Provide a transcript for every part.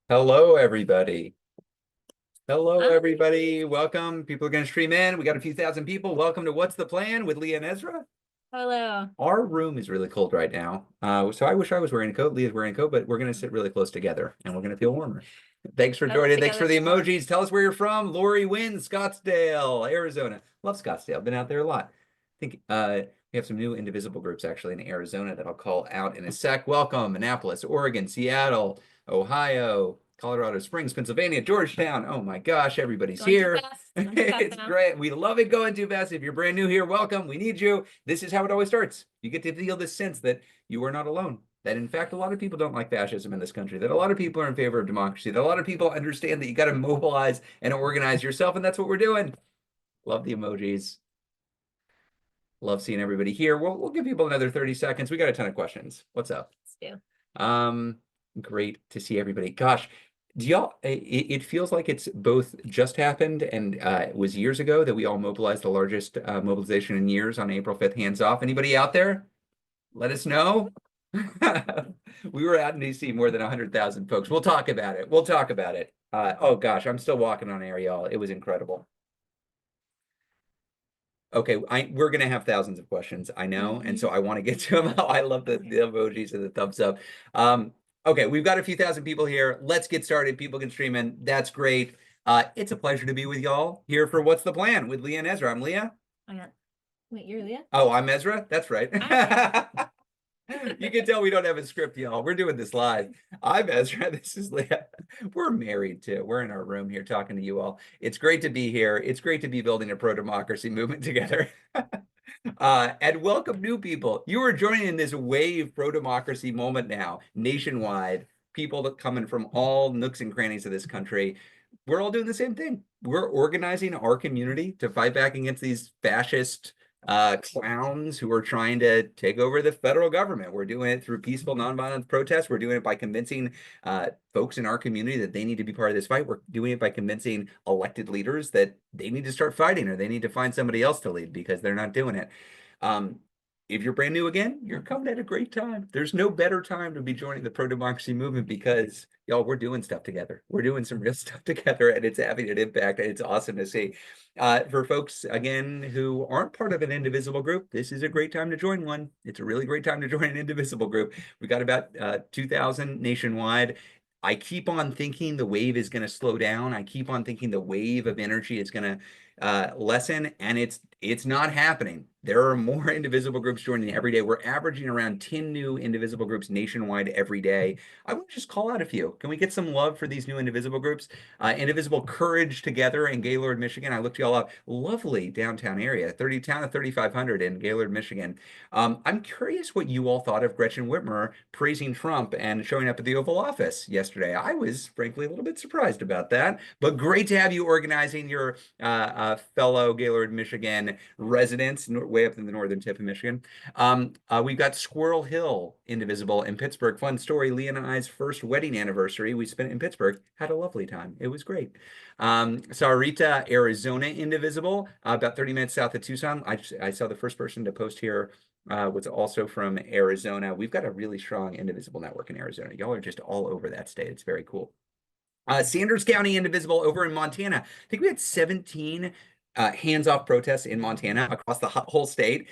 Hello, everybody. Hello, Hi. everybody. Welcome. People are going to stream in. We got a few thousand people. Welcome to What's the Plan with Leah and Ezra. Hello. Our room is really cold right now. So I wish I was wearing a coat. Leah's wearing a coat, but we're going to sit really close together and we're going to feel warmer. Thanks for Huddle joining. Thanks for together the and warm. emojis. Tell us where you're from. Lori Wynn, Scottsdale, Arizona. Love Scottsdale. Been out there a lot. I think we have some new Indivisible groups actually in Arizona that I'll call out in a sec. Welcome, Annapolis, Oregon, Seattle, Ohio, Colorado Springs, Pennsylvania, Georgetown. Oh my gosh, everybody's Going too here. fast. Going too fast It's now. great. We love it going too fast. If you're brand new here, welcome. We need you. This is how it always starts. You get to feel this sense that you are not alone. That in fact, a lot of people don't like fascism in this country, that a lot of people are in favor of democracy, that a lot of people understand that you got to mobilize and organize yourself. And that's what we're doing. Love the emojis. Love seeing everybody here. We'll give people another 30 seconds. We got a ton of questions. What's up? Let's do. Um, Great to see everybody. Gosh, do y'all, it feels like it's both just happened and it was years ago that we all mobilized the largest mobilization in years on April 5th. Hands off. Anybody out there? Let us know. We were out in DC, more than 100,000 folks. We'll talk about it. We'll talk about it. Oh gosh, I'm still walking on air, y'all. It was incredible. Okay, we're gonna have thousands of questions, I know, and so I want to get to them. I love the emojis and the thumbs up. Um, okay, we've got a few thousand people here. Let's get started. People can stream in. That's great. It's a pleasure to be with y'all here for What's the Plan with Leah and Ezra. I'm Leah. I got. Wait, you're Leah? Oh, I'm Ezra. That's right. I'm Leah. You can tell we don't have a script, y'all. We're doing this live. I'm Ezra. This is Leah. We're married too. We're in our room here talking to you all. It's great to be here. It's great to be building a pro-democracy movement together. And welcome new people. You are joining in this wave pro-democracy moment now, nationwide. People that coming from all nooks and crannies of this country. We're all doing the same thing. We're organizing our community to fight back against these fascist clowns who are trying to take over the federal government. We're doing it through peaceful, nonviolent protests. We're doing it by convincing folks in our community that they need to be part of this fight. We're doing it by convincing elected leaders that they need to start fighting or they need to find somebody else to lead because they're not doing it. Um, if you're brand new again, you're coming at a great time. There's no better time to be joining the pro-democracy movement because y'all, we're doing stuff together. We're doing some real stuff together and it's having an impact and it's awesome to see. For folks, again, who aren't part of an Indivisible group, this is a great time to join one. It's a really great time to join an Indivisible group. We got about 2,000 nationwide. I keep on thinking the wave is going to slow down. I keep on thinking the wave of energy is going to lessen, and it's not happening. There are more Indivisible groups joining every day. We're averaging around 10 new Indivisible groups nationwide every day. I want to just call out a few. Can we get some love for these new Indivisible groups? Indivisible Courage Together in Gaylord, Michigan. I looked y'all up. Lovely downtown area, 30 town of 3,500 in Gaylord, Michigan. I'm curious what you all thought of Gretchen Whitmer praising Trump and showing up at the Oval Office yesterday. I was frankly a little bit surprised about that, but great to have you organizing your fellow Gaylord, Michigan residents, way up in the northern tip of Michigan. We've got Squirrel Hill Indivisible in Pittsburgh. Fun story. Leah and I's first wedding anniversary we spent in Pittsburgh. Had a lovely time. It was great. Sarita, Arizona Indivisible, about 30 minutes south of Tucson. I saw the first person to post here was also from Arizona. We've got a really strong Indivisible network in Arizona. Y'all are just all over that state. It's very cool. Sanders County Indivisible over in Montana. I think we had 17 hands-off protests in Montana across the whole state.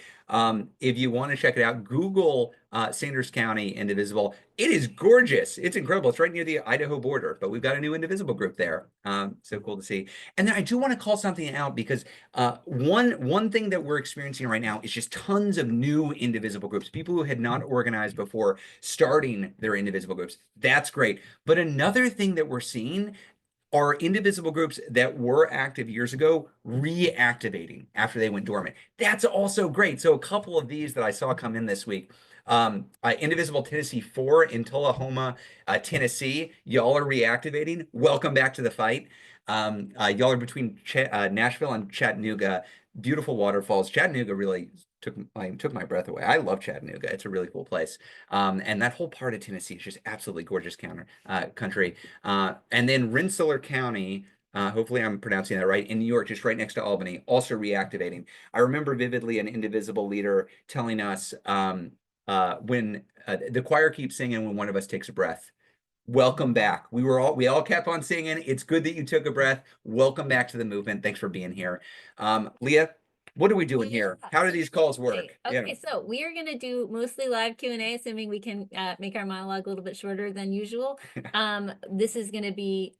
If you want to check it out, Google Sanders County Indivisible. It is gorgeous. It's incredible. It's right near the Idaho border, but we've got a new Indivisible group there. So cool to see. And then I do want to call something out because one thing that we're experiencing right now is just tons of new Indivisible groups, people who had not organized before starting their Indivisible groups. That's great. But another thing that we're seeing are Indivisible groups that were active years ago reactivating after they went dormant. That's also great. So a couple of these that I saw come in this week. Indivisible Tennessee 4 in Tullahoma, Tennessee. Y'all are reactivating. Welcome back to the fight. Y'all are between Nashville and Chattanooga. Beautiful waterfalls. Chattanooga really took my breath away. I love Chattanooga. It's a really cool place. And that whole part of Tennessee is just absolutely gorgeous country. And then Rensselaer County, hopefully I'm pronouncing that right, in New York, just right next to Albany, also reactivating. I remember vividly an Indivisible leader telling us when the choir keeps singing when one of us takes a breath. welcome back. We all kept on singing. It's good that you took a breath. Welcome back to the movement. Thanks for being here. Leah, what are we doing here? How do these calls work? Okay, so we are gonna do mostly live Q&A, assuming we can make our monologue a little bit shorter than usual. This is gonna be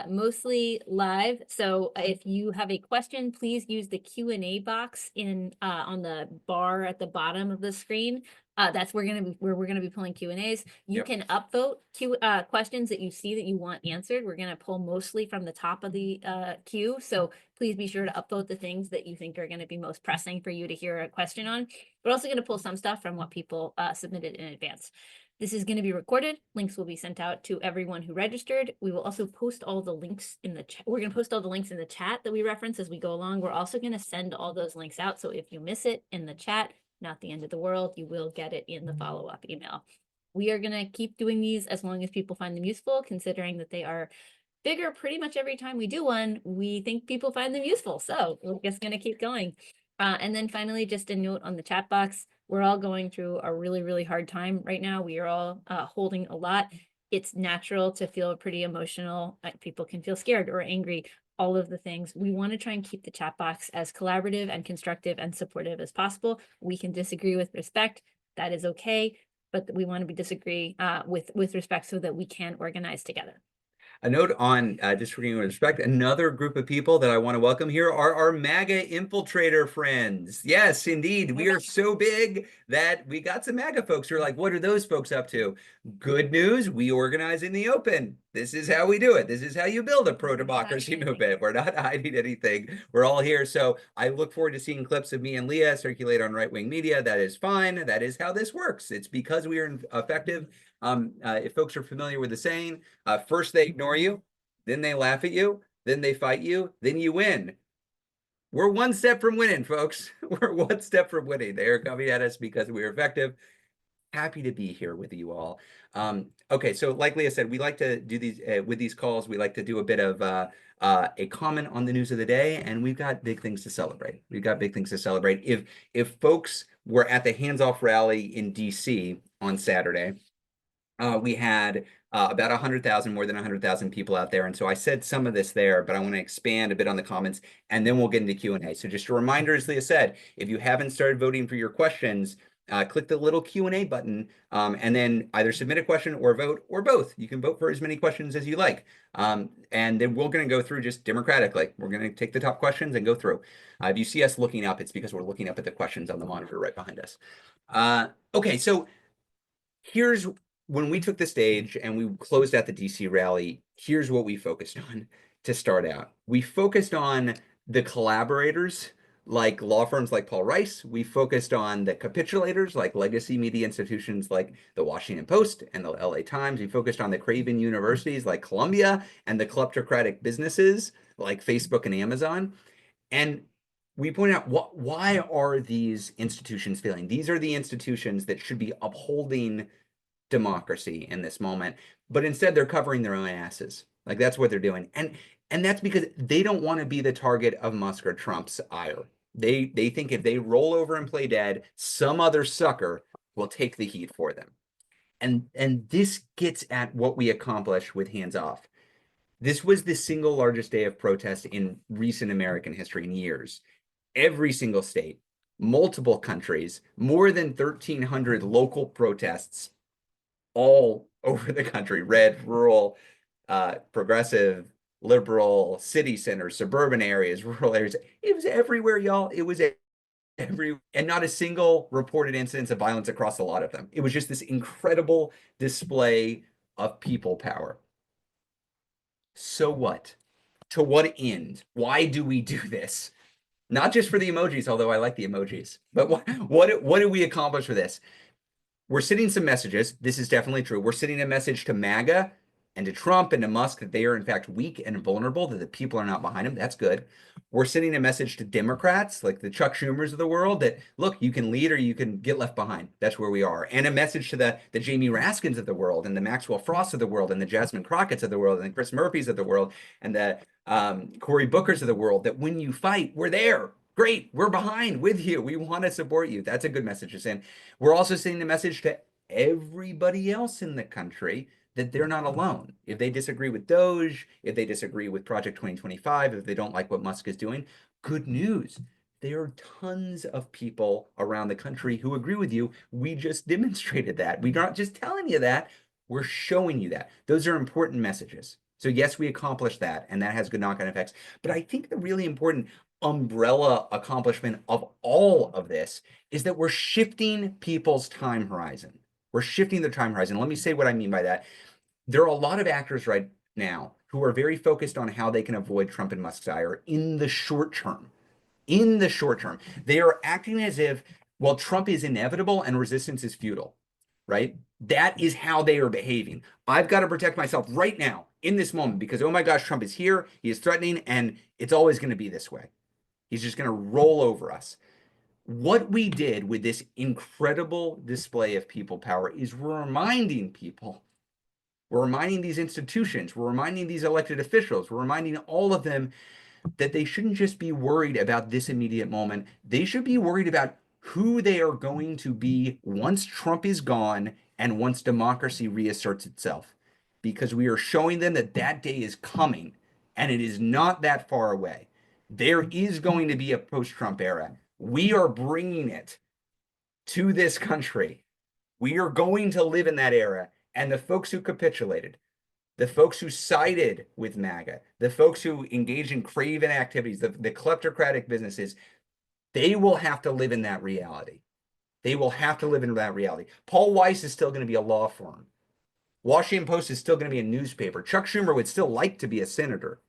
mostly live. So if you have a question, please use the Q&A box in on the bar at the bottom of the screen. That's where we're gonna be pulling Q&As. You Yep. can upvote questions that you see that you want answered. We're gonna pull mostly from the top of the queue. So please be sure to upvote the things that you think are going to be most pressing for you to hear a question on. We're also going to pull some stuff from what people submitted in advance. This is going to be recorded. Links will be sent out to everyone who registered. We will also post all the links in the chat. We're going to post all the links in the chat that we reference as we go along. We're also going to send all those links out. So if you miss it in the chat, not the end of the world, you will get it in the follow-up email. We are going to keep doing these as long as people find them useful, considering that they are bigger pretty much every time we do one. We think people find them useful, so we're just going to keep going. And then finally, just a note on the chat box, we're all going through a really hard time right now. We are all holding a lot. It's natural to feel pretty emotional. People can feel scared or angry, all of the things. We want to try and keep the chat box as collaborative and constructive and supportive as possible. We can disagree with respect. That is okay, but we want to disagree with respect so that we can organize together. A note on disagreeing with respect. Another group of people that I want to welcome here are our MAGA infiltrator friends. Yes, indeed. We are so big that we got some MAGA folks who are like, what are those folks up to? Good news, we organize in the open. This is how we do it. This is how you build a pro-democracy movement. We're not hiding anything. We're all here. So I look forward to seeing clips of me and Leah circulate on right-wing media. That is fine. That is how this works. It's because we are effective. If folks are familiar with the saying, first they ignore you, then they laugh at you, then they fight you, then you win. We're one step from winning, folks. We're one step from winning. They are coming at us because we're effective. Happy to be here with you all. Okay, so like Leah said, we like to do these with these calls. We like to do a bit of a comment on the news of the day, and we've got big things to celebrate. We've got big things to celebrate. If folks were at the Hands Off rally in DC on Saturday, we had about 100,000, more than 100,000 people out there. And so I said some of this there, but I want to expand a bit on the comments, and then we'll get into Q&A. So just a reminder, as Leah said, if you haven't started voting for your questions, click the little Q&A button, and then either submit a question or vote, or both. You can vote for as many questions as you like. And then we're going to go through just democratically. We're going to take the top questions and go through. If you see us looking up, it's because we're looking up at the questions on the monitor right behind us. Okay, so here's when we took the stage and we closed out the DC rally, here's what we focused on to start out. We focused on the collaborators, like law firms like Paul Rice. We focused on the capitulators, like legacy media institutions like the Washington Post and the LA Times. We focused on the craven universities like Columbia and the kleptocratic businesses like Facebook and Amazon. And we point out, why are these institutions failing? These are the institutions that should be upholding democracy in this moment, but instead they're covering their own asses. Like, that's what they're doing. And that's because they don't want to be the target of Musk or Trump's ire. They think if they roll over and play dead, some other sucker will take the heat for them. And this gets at what we accomplished with Hands Off. This was the single largest day of protest in recent American history in years. Every single state, multiple countries, more than 1,300 local protests all over the country, red, rural, progressive, liberal, city centers, suburban areas, rural areas. It was everywhere, y'all. It was and not a single reported incidents of violence across a lot of them. It was just this incredible display of people power. So what? To what end? Why do we do this? Not just for the emojis, although I like the emojis, but what do we accomplish for this? We're sending some messages. This is definitely true. We're sending a message to MAGA and to Trump and to Musk that they are in fact weak and vulnerable, that the people are not behind them. That's good. We're sending a message to Democrats like the Chuck Schumers of the world that, look, you can lead or you can get left behind. That's where we are. And a message to the Jamie Raskins of the world and the Maxwell Frosts of the world and the Jasmine Crockett's of the world and the Chris Murphys of the world and the Cory Bookers of the world, that when you fight, we're there. Great, we're behind with you. We want to support you. That's a good message to send. We're also sending the message to everybody else in the country that they're not alone. If they disagree with Doge, if they disagree with Project 2025, if they don't like what Musk is doing, good news. There are tons of people around the country who agree with you. We just demonstrated that. We're not just telling you that, we're showing you that. Those are important messages. So yes, we accomplished that, and that has good knock-on effects. But I think the really important umbrella accomplishment of all of this is that we're shifting people's time horizon. We're shifting their time horizon. Let me say what I mean by that. There are a lot of actors right now who are very focused on how they can avoid Trump and Musk's ire in the short term. In the short term, they are acting as if, well, Trump is inevitable and resistance is futile, right? That is how they are behaving. I've got to protect myself right now in this moment because, oh my gosh, Trump is here. He is threatening, and it's always going to be this way. He's just going to roll over us. What we did with this incredible display of people power is we're reminding people, we're reminding these institutions, we're reminding these elected officials, we're reminding all of them that they shouldn't just be worried about this immediate moment. They should be worried about who they are going to be once Trump is gone and once democracy reasserts itself. Because we are showing them that that day is coming and it is not that far away. There is going to be a post-Trump era. We are bringing it to this country. We are going to live in that era. And the folks who capitulated, the folks who sided with MAGA, the folks who engage in craven activities, the kleptocratic businesses, they will have to live in that reality. They will have to live in that reality. Paul Weiss is still going to be a law firm. Washington Post is still going to be a newspaper. Chuck Schumer would still like to be a senator.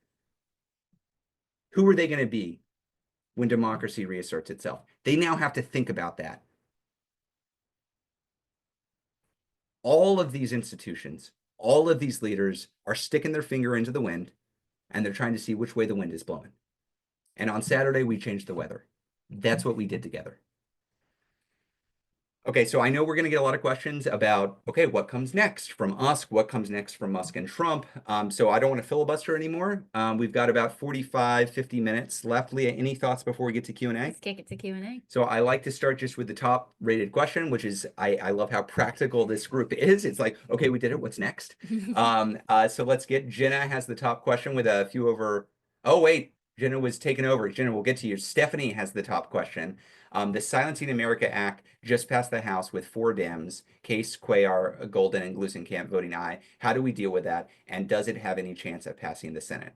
Who are they going to be when democracy reasserts itself? They now have to think about that. All of these institutions, all of these leaders are sticking their finger into the wind and they're trying to see which way the wind is blowing. And on Saturday, we changed the weather. That's what we did together. Okay, so I know we're going to get a lot of questions about, okay, what comes next from us? What comes next from Musk and Trump? So I don't want to filibuster anymore. We've got about 45, 50 minutes left. Leah, any thoughts before we get to Q&A? Let's kick it to Q&A. So I like to start just with the top rated question, which is, I love how practical this group is. It's like, okay, we did it. What's next? So let's get, Jenna has the top question with a few over. Oh, wait, Jenna was taken over. Jenna, we'll get to you. Stephanie has the top question. The Silencing America Act just passed the House with 4 Dems, Case, Cuellar, Golden, and Glusenkamp voting aye. How do we deal with that? And does it have any chance of passing the Senate?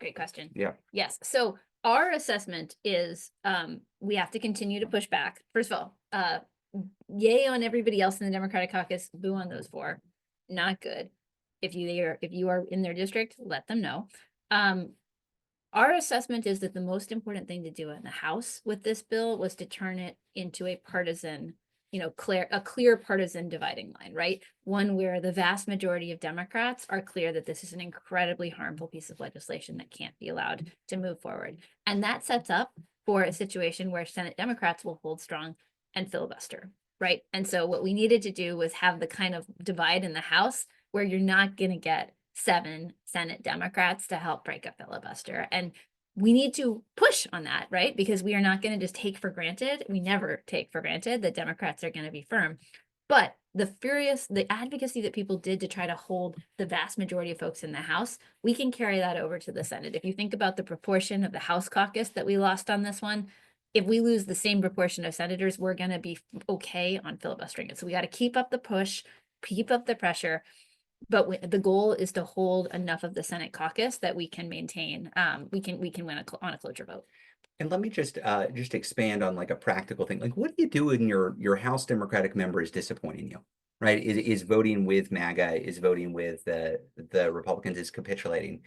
Great question. Yeah. Yes. So our assessment is we have to continue to push back. First of all, yay on everybody else in the Democratic caucus, boo on those 4. Not good. If you are in their district, let them know. Our assessment is that the most important thing to do in the House with this bill was to turn it into a partisan, a clear partisan dividing line, right? One where the vast majority of Democrats are clear that this is an incredibly harmful piece of legislation that can't be allowed to move forward. And that sets up for a situation where Senate Democrats will hold strong and filibuster, right? And so what we needed to do was have the kind of divide in the House where you're not going to get 7 Senate Democrats to help break a filibuster. And we need to push on that, right? Because we are not going to just take for granted. We never take for granted that Democrats are going to be firm. But the advocacy that people did to try to hold the vast majority of folks in the House, we can carry that over to the Senate. If you think about the proportion of the House caucus that we lost on this one, if we lose the same proportion of senators, we're going to be okay on filibustering it. So we got to keep up the push, keep up the pressure. But the goal is to hold enough of the Senate caucus that we can maintain, we can win on a cloture vote. And let me just expand on like a practical thing. Like, what do you do when your House Democratic member is disappointing you, right? Is voting with MAGA, is voting with the Republicans, is capitulating.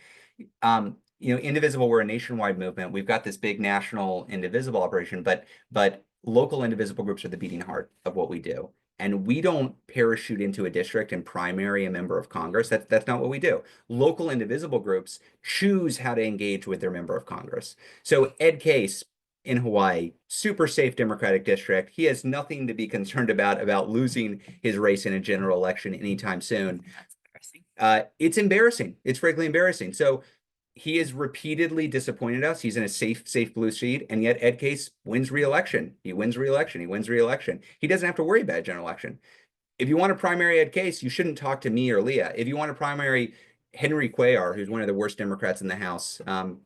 Indivisible, we're a nationwide movement. We've got this big national Indivisible operation, but local Indivisible groups are the beating heart of what we do. And we don't parachute into a district and primary a member of Congress. That's not what we do. Local Indivisible groups choose how to engage with their member of Congress. So Ed Case in Hawaii, super safe Democratic district. He has nothing to be concerned about losing his race in a general election anytime soon. That's embarrassing. It's embarrassing. It's frankly embarrassing. So he has repeatedly disappointed us. He's in a safe blue seat, and yet Ed Case wins re-election. He wins re-election. He wins re-election. He doesn't have to worry about a general election. If you want to primary Ed Case, you shouldn't talk to me or Leah. If you want to primary Henry Cuellar, who's one of the worst Democrats in the House,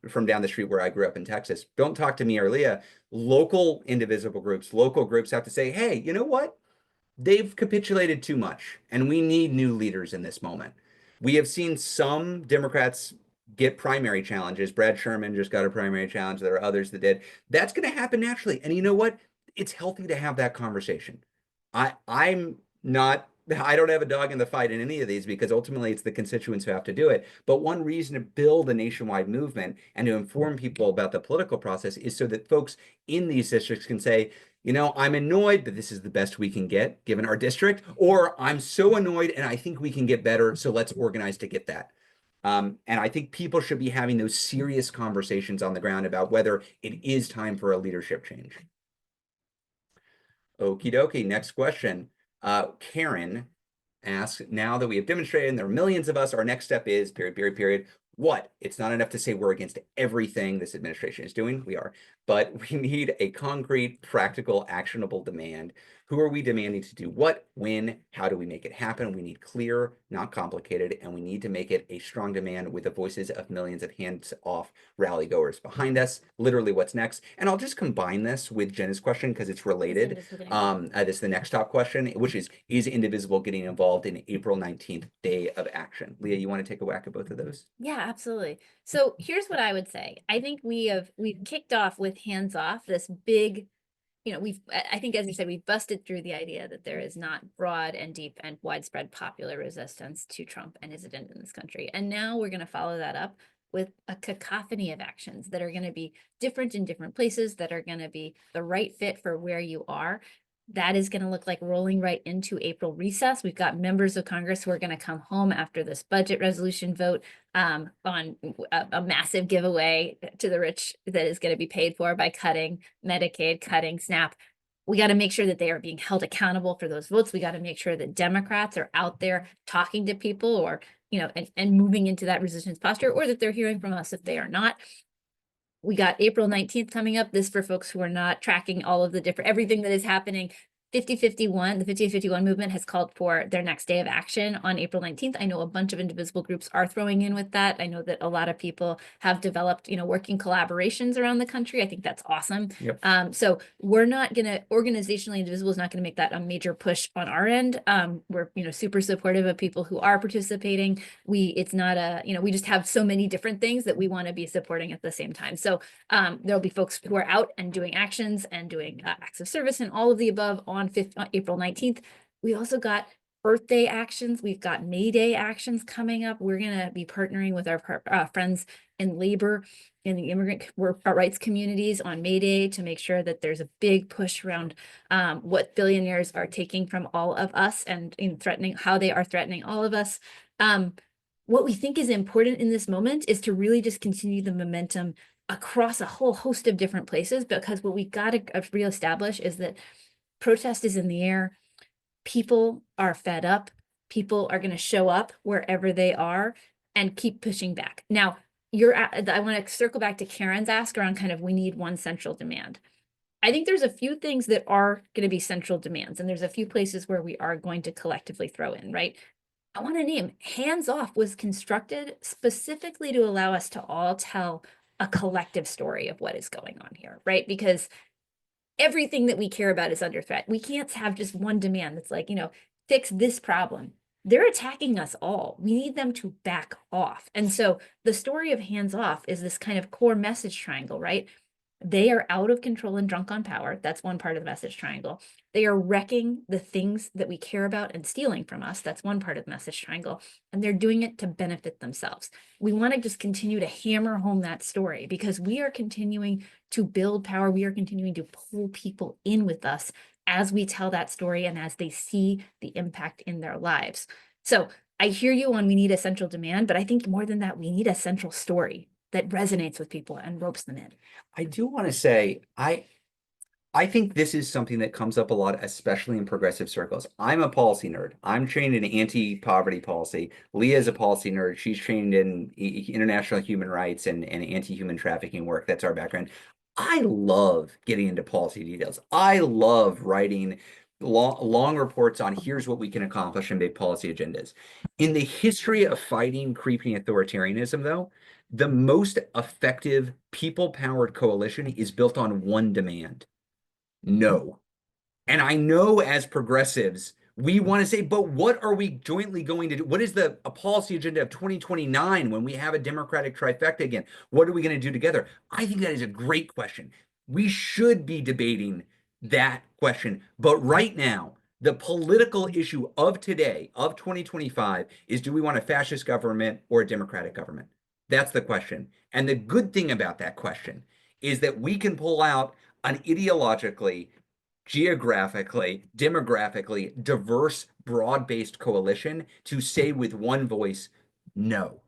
from down the street where I grew up in Texas, don't talk to me or Leah. Local indivisible groups, local groups have to say, hey, you know what? They've capitulated too much, and we need new leaders in this moment. We have seen some Democrats get primary challenges. Brad Sherman just got a primary challenge. There are others that did. That's going to happen naturally. And you know what? It's healthy to have that conversation. I'm not, I don't have a dog in the fight in any of these because ultimately it's the constituents who have to do it. But one reason to build a nationwide movement and to inform people about the political process is so that folks in these districts can say, you know, I'm annoyed, but this is the best we can get given our district, or I'm so annoyed and I think we can get better, so let's organize to get that. And I think people should be having those serious conversations on the ground about whether it is time for a leadership change. Okie dokie, next question. Karen asks, now that we have demonstrated and there are millions of us, our next step is period. What? It's not enough to say we're against everything this administration is doing. We are, but we need a concrete, practical, actionable demand. Who are we demanding to do what, when, how do we make it happen? We need clear, not complicated, and we need to make it a strong demand with the voices of millions of hands-off rally goers behind us. Literally, what's next? And I'll just combine this with Jenna's question because it's related. This is the next top question, which is Indivisible getting involved in April 19th Day of Action? Leah, you want to take a whack at both of those? Yeah, absolutely. So here's what I would say. I think we've kicked off with hands off this big, I think, as you said, we've busted through the idea that there is not broad and deep and widespread popular resistance to Trump and his agenda in this country. And now we're going to follow that up with a cacophony of actions that are going to be different in different places, that are going to be the right fit for where you are. That is going to look like rolling right into April recess. We've got members of Congress who are going to come home after this budget resolution vote on a massive giveaway to the rich that is going to be paid for by cutting Medicaid, cutting SNAP. We got to make sure that they are being held accountable for those votes. We got to make sure that Democrats are out there talking to people, or, and moving into that resistance posture, or that they're hearing from us if they are not. We got April 19th coming up. This for folks who are not tracking all of the everything that is happening. The 50-51 movement has called for their next day of action on April 19th. I know a bunch of indivisible groups are throwing in with that. I know that a lot of people have developed, working collaborations around the country. I think that's awesome. Yep. So we're not going to, organizationally, Indivisible is not going to make that a major push on our end. We're, super supportive of people who are participating. It's not we just have so many different things that we want to be supporting at the same time. So there'll be folks who are out and doing actions and doing acts of service and all of the above on April 19th. We also got Earth Day actions. We've got May Day actions coming up. We're going to be partnering with our friends in labor in the immigrant rights communities on May Day to make sure that there's a big push around what billionaires are taking from all of us and how they are threatening all of us. What we think is important in this moment is to really just continue the momentum across a whole host of different places, because what we got to reestablish is that protest is in the air. People are fed up. People are going to show up wherever they are and keep pushing back. Now, I want to circle back to Karen's ask around kind of, we need one central demand. I think there's a few things that are going to be central demands, and there's a few places where we are going to collectively throw in, right? I want to name hands off was constructed specifically to allow us to all tell a collective story of what is going on here, right? Because everything that we care about is under threat. We can't have just one demand that's like, fix this problem. They're attacking us all. We need them to back off. And so the story of hands off is this kind of core message triangle, right? They are out of control and drunk on power. That's one part of the message triangle. They are wrecking the things that we care about and stealing from us. That's one part of the message triangle. And they're doing it to benefit themselves. We want to just continue to hammer home that story, because we are continuing to build power. We are continuing to pull people in with us as we tell that story and as they see the impact in their lives. So I hear you on we need a central demand, but I think more than that, we need a central story that resonates with people and ropes them in. I do want to say, I think this is something that comes up a lot, especially in progressive circles. I'm a policy nerd. I'm trained in anti-poverty policy. Leah is a policy nerd. She's trained in international human rights and anti-human trafficking work. That's our background. I love getting into policy details. I love writing long reports on here's what we can accomplish in big policy agendas. In the history of fighting creeping authoritarianism, though, the most effective people-powered coalition is built on one demand. No. And I know as progressives, we want to say, but what are we jointly going to do? What is the a policy agenda of 2029 when we have a Democratic trifecta again? What are we going to do together? I think that is a great question. We should be debating that question. But right now, the political issue of today, of 2025, is do we want a fascist government or a democratic government? That's the question. And the good thing about that question is that we can pull out an ideologically, geographically, demographically diverse, broad-based coalition to say with one voice, no.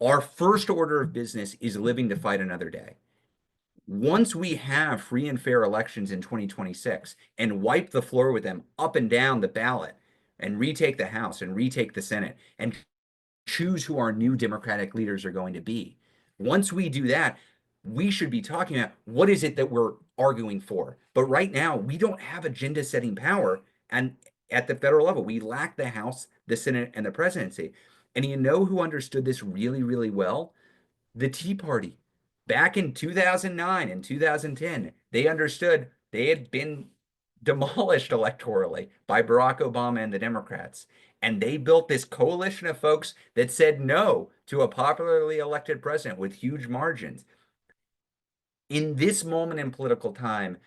Our first order of business is living to fight another day. Once we have free and fair elections in 2026 and wipe the floor with them up and down the ballot and retake the House and retake the Senate and choose who our new Democratic leaders are going to be. Once we do that, we should be talking about what is it that we're arguing for. But right now, we don't have agenda setting power. And at the federal level, we lack the House, the Senate, and the presidency. And you know who understood this really, really well? The Tea Party. Back in 2009 and 2010, they understood they had been demolished electorally by Barack Obama and the Democrats. And they built this coalition of folks that said no to a popularly elected president with huge margins. In this moment in political time,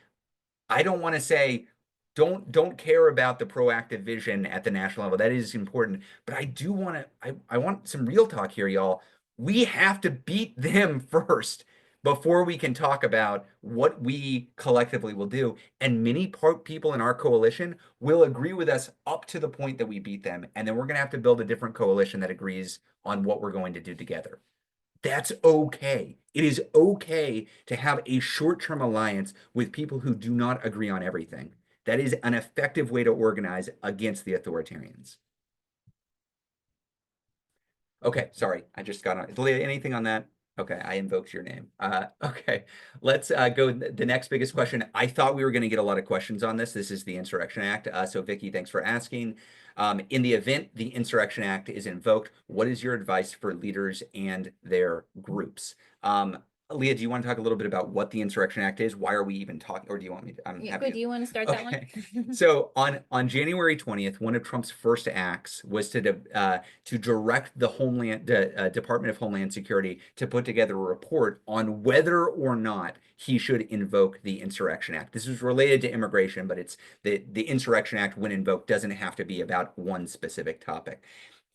I don't want to say don't care about the proactive vision at the national level. That is important. But I do want to I want some real talk here, y'all. We have to beat them first before we can talk about what we collectively will do. And many people in our coalition will agree with us up to the point that we beat them. And then we're going to have to build a different coalition that agrees on what we're going to do together. That's okay. It is okay to have a short-term alliance with people who do not agree on everything. That is an effective way to organize against the authoritarians. Okay, sorry, I just got on. Leah, anything on that? Okay, I invoked your name. Okay, let's go the next biggest question. I thought we were going to get a lot of questions on this. This is the Insurrection Act. So Vicky, thanks for asking. In the event the Insurrection Act is invoked, what is your advice for leaders and their groups? Leah, do you want to talk a little bit about what the Insurrection Act is? Why are we even talking? Or do you want me to? I'm Yeah, happy. good. Do you want to start that one? So on January 20th, one of Trump's first acts was to direct the Department of Homeland Security to put together a report on whether or not he should invoke the Insurrection Act. This is related to immigration, but it's the Insurrection Act, when invoked, doesn't have to be about one specific topic.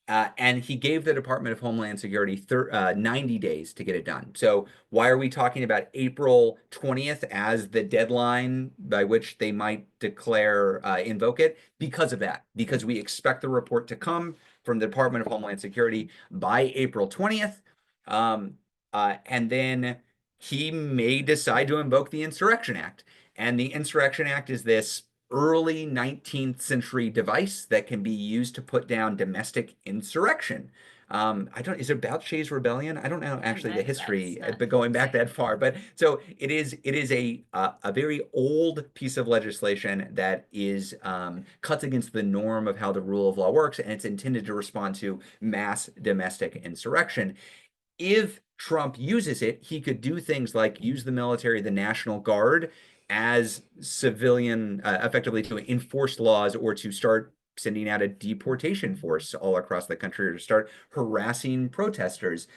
And he gave the Department of Homeland Security 90 days to get it done. So why are we talking about April 20th as the deadline by which they might declare invoke it? Because of that, because we expect the report to come from the Department of Homeland Security by April 20th. And then he may decide to invoke the Insurrection Act. And the Insurrection Act is this early 19th century device that can be used to put down domestic insurrection. Is it about Shays Rebellion? I don't know actually the history, but going back that far. But so it is a very old piece of legislation that is cuts against the norm of how the rule of law works, and it's intended to respond to mass domestic insurrection. If Trump uses it, he could do things like use the military, the National Guard, as civilian, effectively to enforce laws or to start sending out a deportation force all across the country or to start harassing protesters.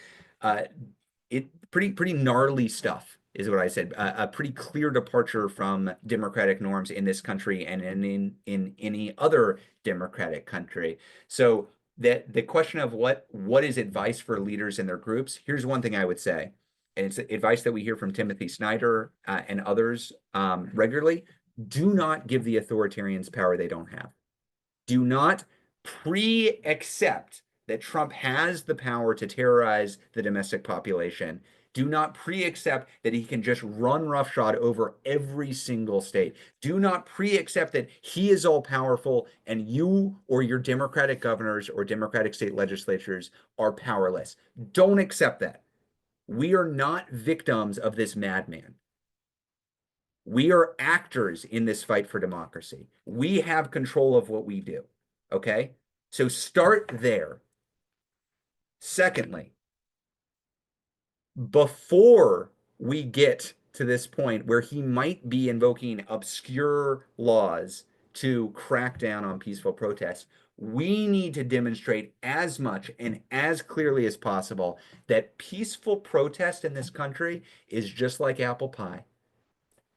It pretty gnarly stuff is what I said. A pretty clear departure from democratic norms in this country and in any other democratic country. So that the question of what is advice for leaders and their groups, here's one thing I would say, and it's advice that we hear from Timothy Snyder and others regularly. Do not give the authoritarians power they don't have. Do not pre-accept that Trump has the power to terrorize the domestic population. Do not pre-accept that he can just run roughshod over every single state. Do not pre-accept that he is all powerful and you or your Democratic governors or Democratic state legislatures are powerless. Don't accept that. We are not victims of this madman. We are actors in this fight for democracy. We have control of what we do. Okay? So start there. Secondly, before we get to this point where he might be invoking obscure laws to crack down on peaceful protests, we need to demonstrate as much and as clearly as possible that peaceful protest in this country is just like apple pie.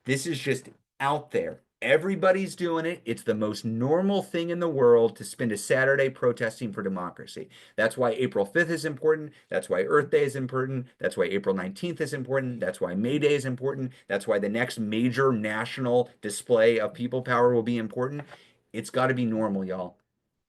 This is just out there. Everybody's doing it. It's the most normal thing in the world to spend a Saturday protesting for democracy. That's why April 5th is important. That's why Earth Day is important. That's why April 19th is important. That's why May Day is important. That's why the next major national display of people power will be important. It's got to be normal, y'all.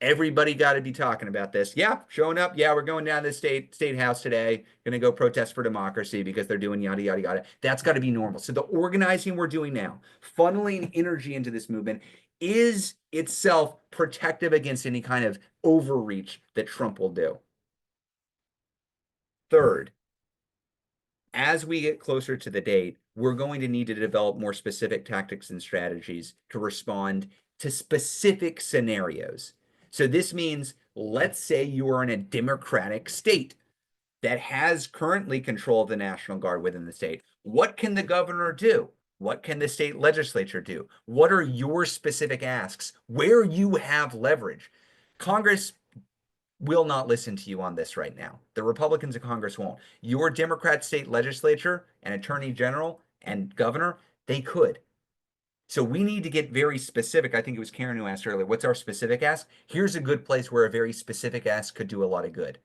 Everybody got to be talking about this. Yeah, showing up. Yeah, we're going down to the state house today. Going to go protest for democracy because they're doing yada yada yada. That's got to be normal. So the organizing we're doing now, funneling energy into this movement, is itself protective against any kind of overreach that Trump will do. Third, as we get closer to the date, we're going to need to develop more specific tactics and strategies to respond to specific scenarios. So this means, let's say you are in a democratic state that has currently control of the National Guard within the state. What can the governor do? What can the state legislature do? What are your specific asks? Where you have leverage? Congress will not listen to you on this right now. The Republicans in Congress won't. Your Democrat state legislature and attorney general and governor, they could. So we need to get very specific. I think it was Karen who asked earlier, what's our specific ask? Here's a good place where a very specific ask could do a lot of good.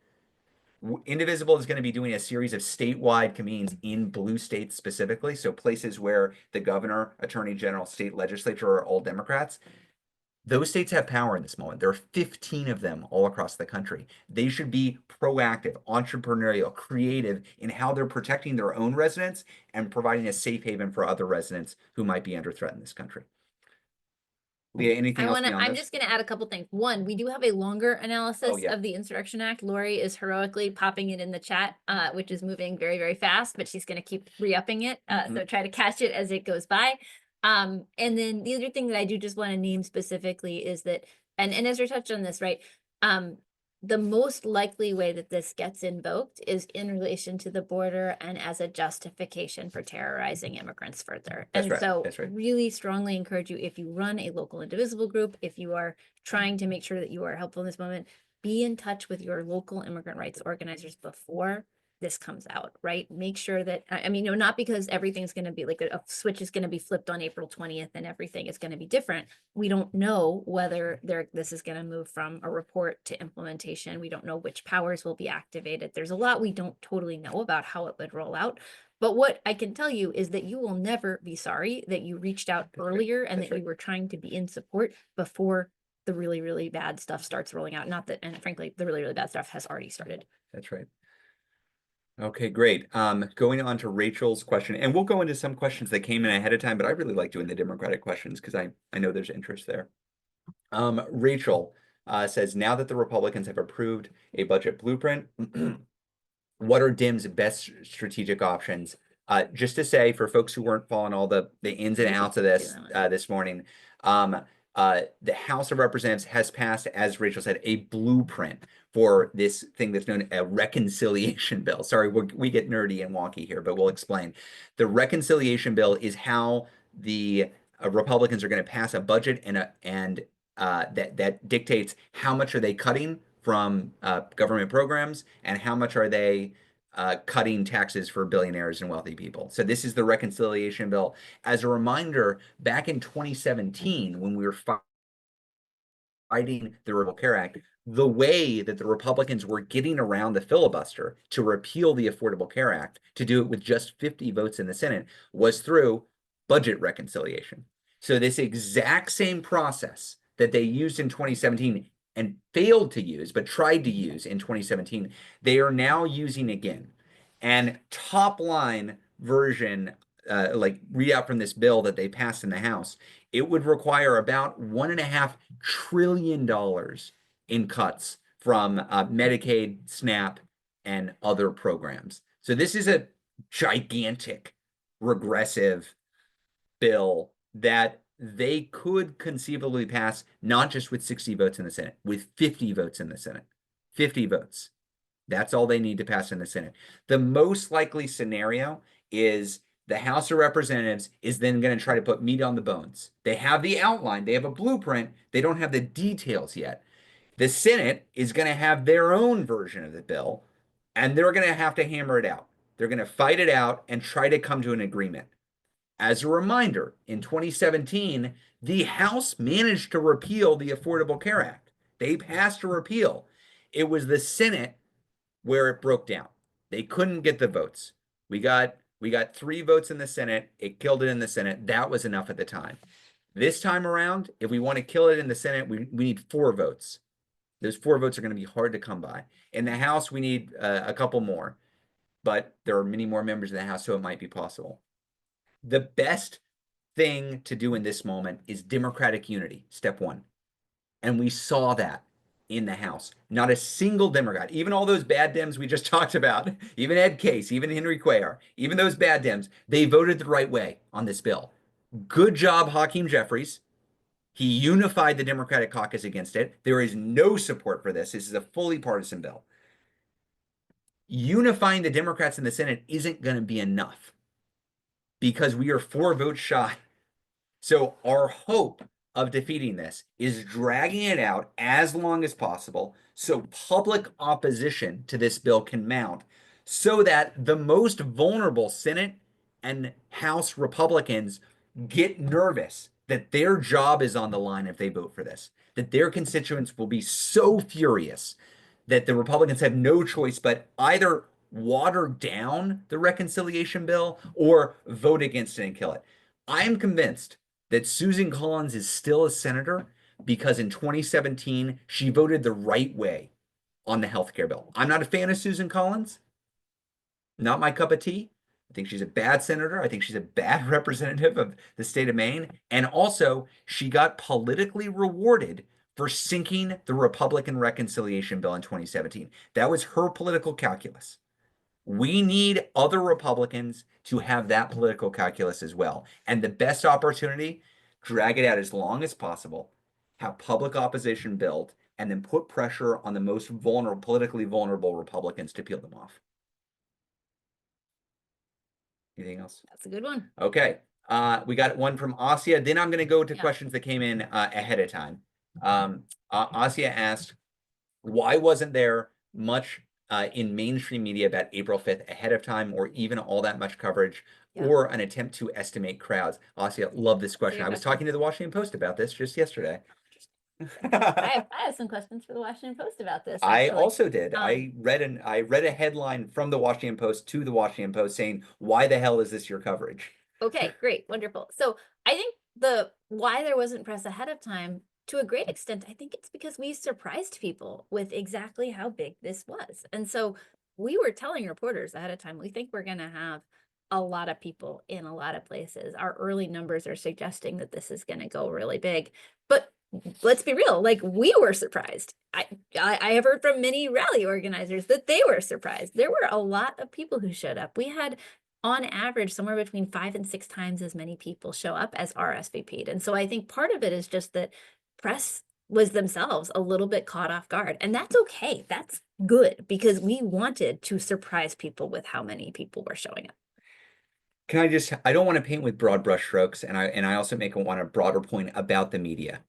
Indivisible is going to be doing a series of statewide convenes in blue states specifically. So places where the governor, attorney general, state legislature are all Democrats. Those states have power in this moment. There are 15 of them all across the country. They should be proactive, entrepreneurial, creative in how they're protecting their own residents and providing a safe haven for other residents who might be under threat in this country. Leah, anything else beyond I'm this? just gonna add a couple things. One, we do have a longer analysis yeah. of the Insurrection Act. Lori is heroically popping it in the chat, which is moving very, very fast, but she's gonna keep re-upping it. So try to catch it as it goes by. And then the other thing that I do just want to name specifically is that, and Ezra touched on this, right? The most likely way that this gets invoked is in relation to the border and as a justification for terrorizing immigrants further. That's and right. so That's right. really strongly encourage you, if you run a local Indivisible group, if you are trying to make sure that you are helpful in this moment, be in touch with your local immigrant rights organizers before this comes out, right? Make sure that, I mean, not because everything's going to be like a switch is going to be flipped on April 20th and everything is going to be different. We don't know whether this is going to move from a report to implementation. We don't know which powers will be activated. There's a lot we don't totally know about how it would roll out. But what I can tell you is that you will never be sorry that you reached out earlier and that you were trying to be in support before the really, really bad stuff starts rolling out. Not that, and frankly, the really, really bad stuff has already started. That's right. Okay, great. Going on to Rachel's question, and we'll go into some questions that came in ahead of time, but I really like doing the Democratic questions because I know there's interest there. Rachel says, now that the Republicans have approved a budget blueprint, what are DIM's best strategic options? Just to say, for folks who weren't following all the ins and outs of this this morning, the House of Representatives has passed, as Rachel said, a blueprint for this thing that's known as a reconciliation bill. Sorry, we get nerdy and wonky here, but we'll explain. The reconciliation bill is how the Republicans are going to pass a budget and that dictates how much are they cutting from government programs and how much are they cutting taxes for billionaires and wealthy people. So this is the reconciliation bill. As a reminder, back in 2017, when we were fighting the Affordable Care Act, the way that the Republicans were getting around the filibuster to repeal the Affordable Care Act, to do it with just 50 votes in the Senate, was through budget reconciliation. So this exact same process that they used in 2017 and failed to use, but tried to use in 2017, they are now using again. And top line version, like readout from this bill that they passed in the House, it would require about $1.5 trillion in cuts from Medicaid, SNAP, and other programs. So this is a gigantic regressive bill that they could conceivably pass, not just with 60 votes in the Senate, with 50 votes in the Senate. 50 votes. That's all they need to pass in the Senate. The most likely scenario is the House of Representatives is then going to try to put meat on the bones. They have the outline, they have a blueprint, they don't have the details yet. The Senate is going to have their own version of the bill, and they're going to have to hammer it out. They're going to fight it out and try to come to an agreement. As a reminder, in 2017, the House managed to repeal the Affordable Care Act. They passed a repeal. It was the Senate where it broke down. They couldn't get the votes. We got 3 votes in the Senate. It killed it in the Senate. That was enough at the time. This time around, if we want to kill it in the Senate, we need 4 votes. Those 4 votes are going to be hard to come by. In the House, we need a couple more, but there are many more members in the House, so it might be possible. The best thing to do in this moment is democratic unity, step 1. And we saw that in the House. Not a single Democrat, even all those bad Dems we just talked about, even Ed Case, even Henry Cuellar, even those bad Dems, they voted the right way on this bill. Good job, Hakeem Jeffries. He unified the Democratic caucus against it. There is no support for this. This is a fully partisan bill. Unifying the Democrats in the Senate isn't going to be enough because we are 4 votes shy. So our hope of defeating this is dragging it out as long as possible so public opposition to this bill can mount so that the most vulnerable Senate and House Republicans get nervous that their job is on the line if they vote for this, that their constituents will be so furious that the Republicans have no choice but either water down the reconciliation bill or vote against it and kill it. I am convinced that Susan Collins is still a senator because in 2017, she voted the right way on the healthcare bill. I'm not a fan of Susan Collins. Not my cup of tea. I think she's a bad senator. I think she's a bad representative of the state of Maine. And also, she got politically rewarded for sinking the Republican reconciliation bill in 2017. That was her political calculus. We need other Republicans to have that political calculus as well. And the best opportunity, drag it out as long as possible, have public opposition build, and then put pressure on the most vulnerable, politically vulnerable Republicans to peel them off. Anything else? That's a good one. Okay. We got one from Asia. Then I'm going to go to questions that came in ahead of time. Asia asked, why wasn't there much in mainstream media about April 5th ahead of time or even all that much coverage or an attempt to estimate crowds? Asia, love this question. I was talking to the Washington Post about this just yesterday. I have some questions for the Washington Post about this. I also did. I read a headline from the Washington Post to the Washington Post saying, why the hell is this your coverage? Okay, great, wonderful. So I think why there wasn't press ahead of time, to a great extent, I think it's because we surprised people with exactly how big this was. And so we were telling reporters ahead of time, we think we're going to have a lot of people in a lot of places. Our early numbers are suggesting that this is going to go really big. But let's be real, like, we were surprised. I have heard from many rally organizers that they were surprised. There were a lot of people who showed up. We had, on average, somewhere between 5 and 6 times as many people show up as RSVP'd. And so I think part of it is just that press was themselves a little bit caught off guard. And that's okay. That's good, because we wanted to surprise people with how many people were showing up. I don't want to paint with broad brush strokes, and I also want a broader point about the media.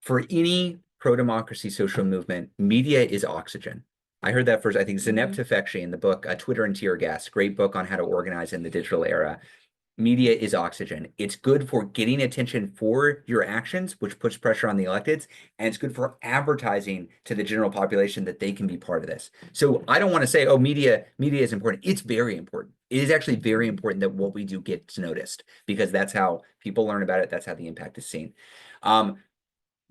For any pro-democracy social movement, media is oxygen. I heard that first, I think Zeynep Tufekci in the book, Twitter and Tear Gas, great book on how to organize in the digital era. Media is oxygen. It's good for getting attention for your actions, which puts pressure on the electeds, and it's good for advertising to the general population that they can be part of this. So I don't want to say, oh, media is important. It's very important. It is actually very important that what we do gets noticed, because that's how people learn about it. That's how the impact is seen.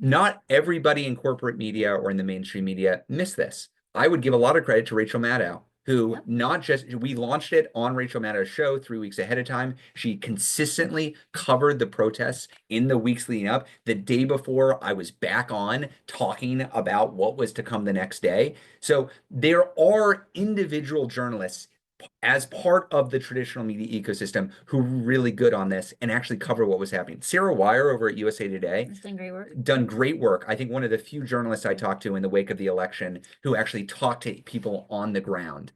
Not everybody in corporate media or in the mainstream media missed this. I would give a lot of credit to Rachel Maddow who Yep. not just, we launched it on Rachel Maddow's show 3 weeks ahead of time. She consistently covered the protests in the weeks leading up. The day before, I was back on talking about what was to come the next day. So there are individual journalists as part of the traditional media ecosystem who are really good on this and actually cover what was happening. Sarah Wire over at USA Today It's done great work. done great work. I think one of the few journalists I talked to in the wake of the election who actually talked to people on the ground.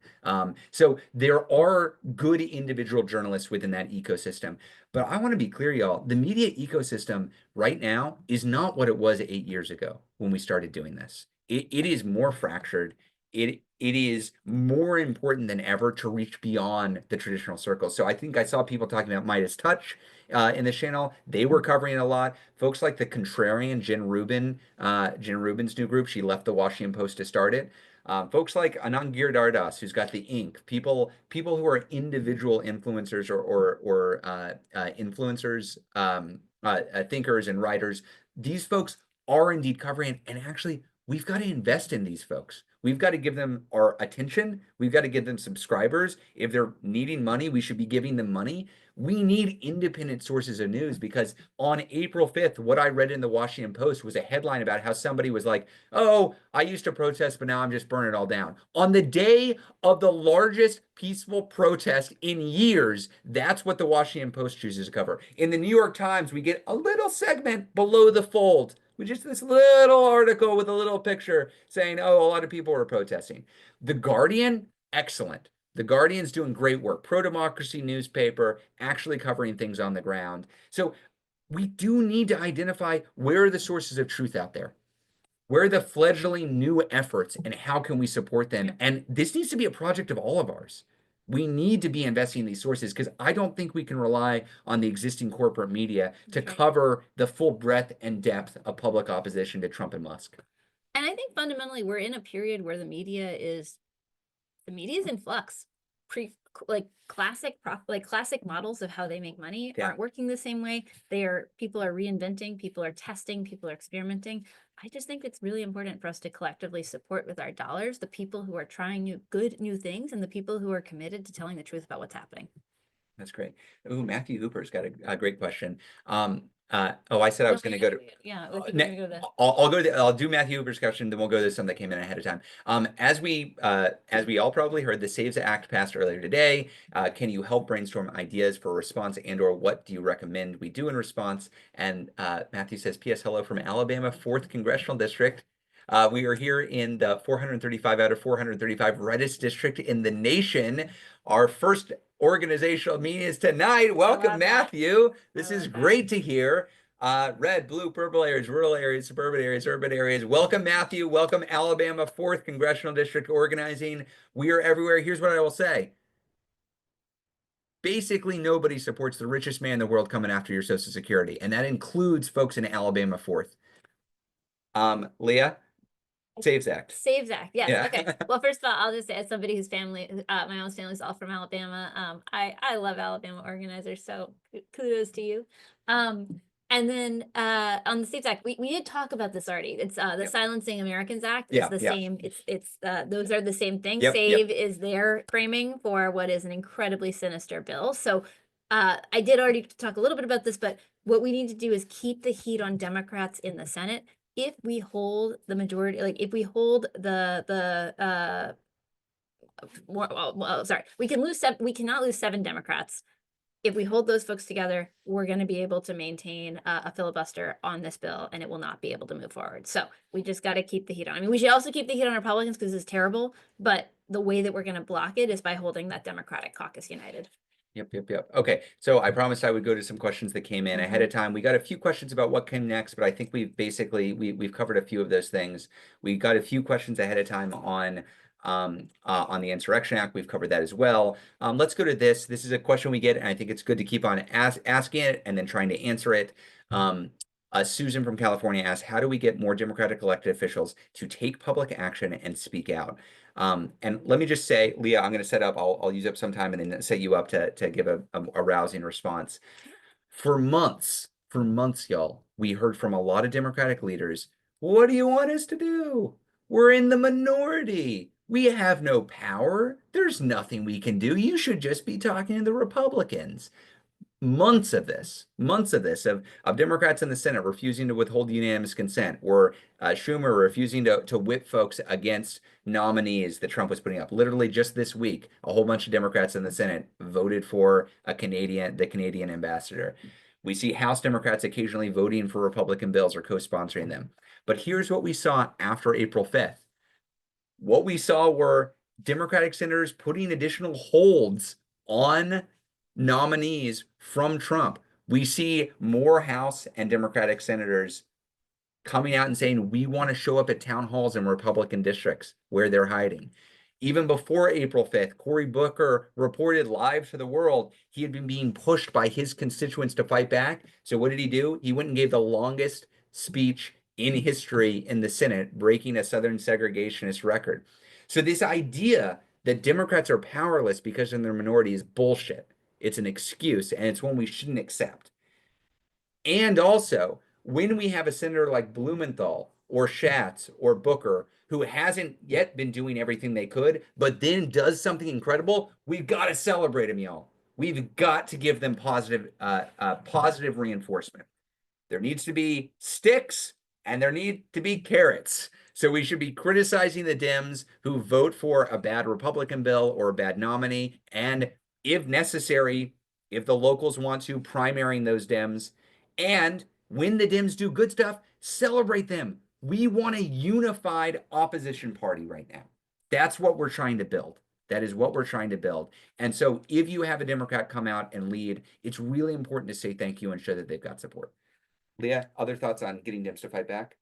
So there are good individual journalists within that ecosystem. But I want to be clear, y'all, the media ecosystem right now is not what it was 8 years ago when we started doing this. It is more fractured. It is more important than ever to reach beyond the traditional circles. So I think I saw people talking about Midas Touch in this channel. They were covering it a lot. Folks like the Contrarian, Jen Rubin's new group. She left the Washington Post to start it. Folks like Anand Giridharadas, who's got the Ink. People who are individual influencers or influencers, thinkers and writers. These folks are indeed covering it, and actually, we've got to invest in these folks. We've got to give them our attention. We've got to give them subscribers. If they're needing money, we should be giving them money. We need independent sources of news because on April 5th, what I read in the Washington Post was a headline about how somebody was like, oh, I used to protest, but now I'm just burning it all down. On the day of the largest peaceful protest in years, that's what the Washington Post chooses to cover. In the New York Times, we get a little segment below the fold with just this little article with a little picture saying, oh, a lot of people were protesting. The Guardian, excellent. The Guardian's doing great work. Pro-democracy newspaper, actually covering things on the ground. So we do need to identify where are the sources of truth out there. Where are the fledgling new efforts and how can we support them? And this needs to be a project of all of ours. We need to be investing in these sources because I don't think we can rely on the existing corporate media to cover the full breadth and depth of public opposition to Trump and Musk. And I think fundamentally we're in a period where the media is in flux. Classic models of how they make money aren't working the same way. People are reinventing, people are testing, people are experimenting. I just think it's really important for us to collectively support with our dollars the people who are trying new things and the people who are committed to telling the truth about what's happening. That's great. Ooh, Matthew Hooper's got a great question. I said I was going to go to. Yeah, I think we're gonna go to that. I'll do Matthew Hooper's question, then we'll go to some that came in ahead of time. As we all probably heard, the Saves Act passed earlier today. Can you help brainstorm ideas for response and/or what do you recommend we do in response? And Matthew says, "P.S. Hello from Alabama, 4th Congressional District. We are here in the 435 out of 435 reddest district in the nation. Our first organizational meeting is tonight. Welcome, Matthew. This is great to hear. Red, blue, purple areas, rural areas, suburban areas, urban areas. Welcome, Matthew. Welcome, Alabama, 4th Congressional District organizing. We are everywhere. Here's what I will say. Basically, nobody supports the richest man in the world coming after your Social Security, and that includes folks in Alabama 4th. Leah? Saves Act. Saves Act, yes. Yeah. Okay. Well, first of all, I'll just say as somebody whose family, my mom's family is all from Alabama. I love Alabama organizers, so kudos to you. And then on the Saves Act, we did talk about this already. It's the Silencing Americans Act. It's the same. It's those are the same thing. Save is their framing for what is an incredibly sinister bill. So I did already talk a little bit about this, but what we need to do is keep the heat on Democrats in the Senate. If we hold the majority, like if we hold we cannot lose 7 Democrats. If we hold those folks together, we're going to be able to maintain a filibuster on this bill and it will not be able to move forward. So we just got to keep the heat on. I mean, we should also keep the heat on Republicans because it's terrible, but the way that we're going to block it is by holding that Democratic caucus united. Yep. Okay, so I promised I would go to some questions that came in ahead of time. We got a few questions about what came next, but I think we've basically we've covered a few of those things. We got a few questions ahead of time on the Insurrection Act. We've covered that as well. Let's go to this. This is a question we get, and I think it's good to keep on asking it and then trying to answer it. Susan from California asked, how do we get more Democratic elected officials to take public action and speak out? And let me just say, Leah, I'm going to set up, I'll use up some time and then set you up to give a rousing response. For months, y'all, we heard from a lot of Democratic leaders, what do you want us to do? We're in the minority. We have no power. There's nothing we can do. You should just be talking to the Republicans. Months of this, of Democrats in the Senate refusing to withhold unanimous consent, or Schumer refusing to whip folks against nominees that Trump was putting up. Literally just this week, a whole bunch of Democrats in the Senate voted for the Canadian ambassador. We see House Democrats occasionally voting for Republican bills or co-sponsoring them. But here's what we saw after April 5th. What we saw were Democratic senators putting additional holds on nominees from Trump. We see more House and Democratic senators coming out and saying, we want to show up at town halls in Republican districts where they're hiding. Even before April 5th, Cory Booker reported live to the world he had been being pushed by his constituents to fight back. So what did he do? He went and gave the longest speech in history in the Senate, breaking a Southern segregationist record. So this idea that Democrats are powerless because of their minority is bullshit. It's an excuse, and it's one we shouldn't accept. And also, when we have a senator like Blumenthal or Schatz or Booker who hasn't yet been doing everything they could, but then does something incredible, we've got to celebrate them, y'all. We've got to give them positive reinforcement. There needs to be sticks and there need to be carrots. So we should be criticizing the Dems who vote for a bad Republican bill or a bad nominee, and if necessary, if the locals want to, primarying those Dems. And when the Dems do good stuff, celebrate them. We want a unified opposition party right now. That's what we're trying to build. That is what we're trying to build. And so if you have a Democrat come out and lead, it's really important to say thank you and show that they've got support. Leah, other thoughts on getting Dems to fight back?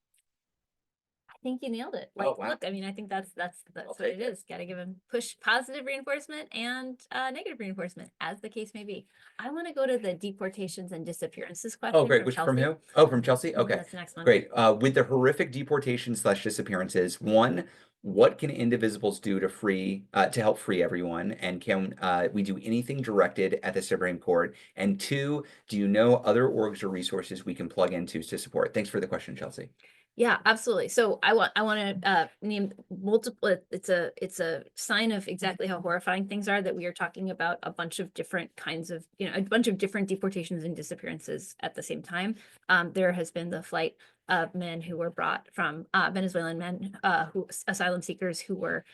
I think you nailed it. Oh, wow. Look, I mean, I think that's I'll what take it is. Got to give them push positive reinforcement and negative reinforcement, as the case may be. I want to go to the deportations and disappearances question. Oh, great. From who? Oh, from Chelsea? Okay. That's the next one. Great. With the horrific deportations/disappearances, one, what can Indivisibles do to help free everyone? And can we do anything directed at the Supreme Court? And two, do you know other orgs or resources we can plug into to support? Thanks for the question, Chelsea. Yeah, absolutely. So I want to name multiple. It's a sign of exactly how horrifying things are that we are talking about a bunch of different kinds of, a bunch of different deportations and disappearances at the same time. There has been the flight of men who were brought from Venezuelan men, asylum seekers who were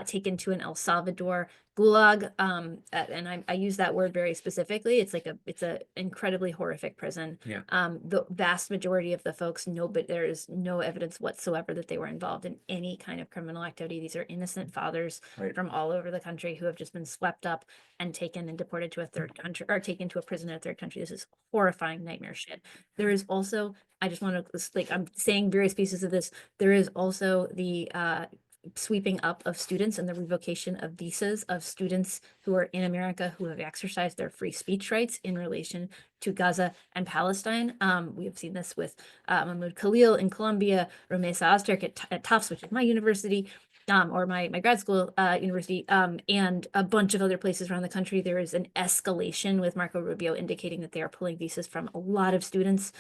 taken to an El Salvador gulag, and I use that word very specifically. It's a incredibly horrific prison. Yeah. The vast majority of the folks but there is no evidence whatsoever that they were involved in any kind of criminal activity. These are innocent fathers from all over the country who have just been swept up and taken and deported to a third country, or taken to a prison in a third country. This is horrifying nightmare shit. There is also, I just want to, I'm saying various pieces of this. There is also the sweeping up of students and the revocation of visas of students who are in America who have exercised their free speech rights in relation to Gaza and Palestine. We have seen this with Mahmoud Khalil in Colombia, Rumeysa Ozturk at Tufts, which is my university, or my grad school university, and a bunch of other places around the country. There is an escalation with Marco Rubio indicating that they are pulling visas from a lot of students.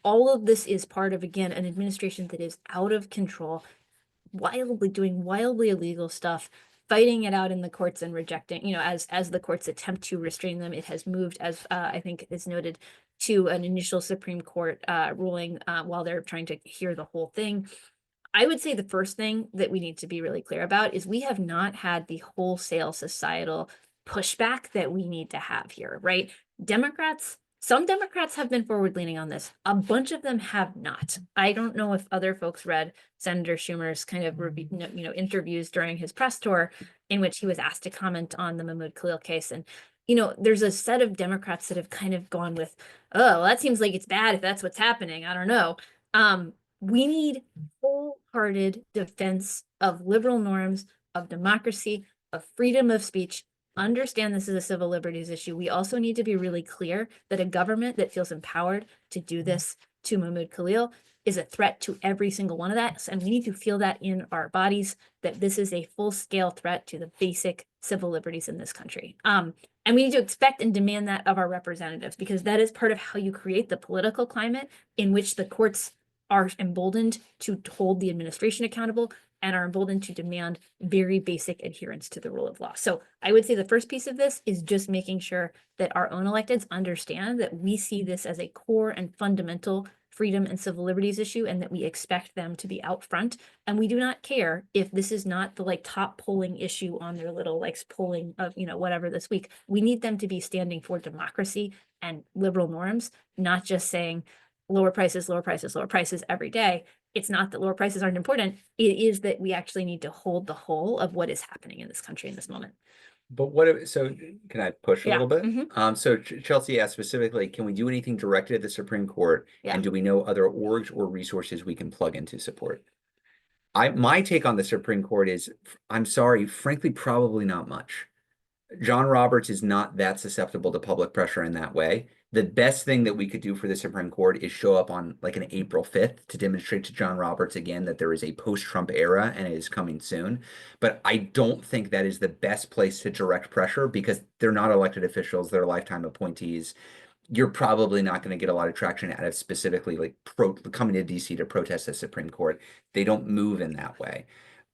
All of this is part of, again, an administration that is out of control, doing wildly illegal stuff, fighting it out in the courts and rejecting, as the courts attempt to restrain them. It has moved, as I think is noted, to an initial Supreme Court ruling while they're trying to hear the whole thing. I would say the first thing that we need to be really clear about is we have not had the wholesale societal pushback that we need to have here, right? Some Democrats have been forward leaning on this. A bunch of them have not. I don't know if other folks read Senator Schumer's kind of interviews during his press tour, in which he was asked to comment on the Mahmoud Khalil case. And there's a set of Democrats that have kind of gone with, oh, well, that seems like it's bad if that's what's happening. I don't know. We need wholehearted defense of liberal norms, of democracy, of freedom of speech. Understand this is a civil liberties issue. We also need to be really clear that a government that feels empowered to do this to Mahmoud Khalil is a threat to every single one of that. And we need to feel that in our bodies, that this is a full-scale threat to the basic civil liberties in this country. And we need to expect and demand that of our representatives, because that is part of how you create the political climate in which the courts are emboldened to hold the administration accountable, and are emboldened to demand very basic adherence to the rule of law. So I would say the first piece of this is just making sure that our own electeds understand that we see this as a core and fundamental freedom and civil liberties issue, and that we expect them to be out front. And we do not care if this is not the like top polling issue on their little like polling of, you know, whatever this week. We need them to be standing for democracy and liberal norms, not just saying lower prices, lower prices, lower prices every day. It's not that lower prices aren't important. It is that we actually need to hold the whole of what is happening in this country in this moment. But so can I push a Yeah. little bit? Mhm. So Chelsea asked specifically, can we do anything directed at the Supreme Court? Yeah. And do we know other orgs or resources we can plug into support? My take on the Supreme Court is, I'm sorry, frankly, probably not much. John Roberts is not that susceptible to public pressure in that way. The best thing that we could do for the Supreme Court is show up on like an April 5th to demonstrate to John Roberts again that there is a post-Trump era and it is coming soon. But I don't think that is the best place to direct pressure because they're not elected officials, they're lifetime appointees. You're probably not going to get a lot of traction out of specifically like coming to DC to protest the Supreme Court. They don't move in that way.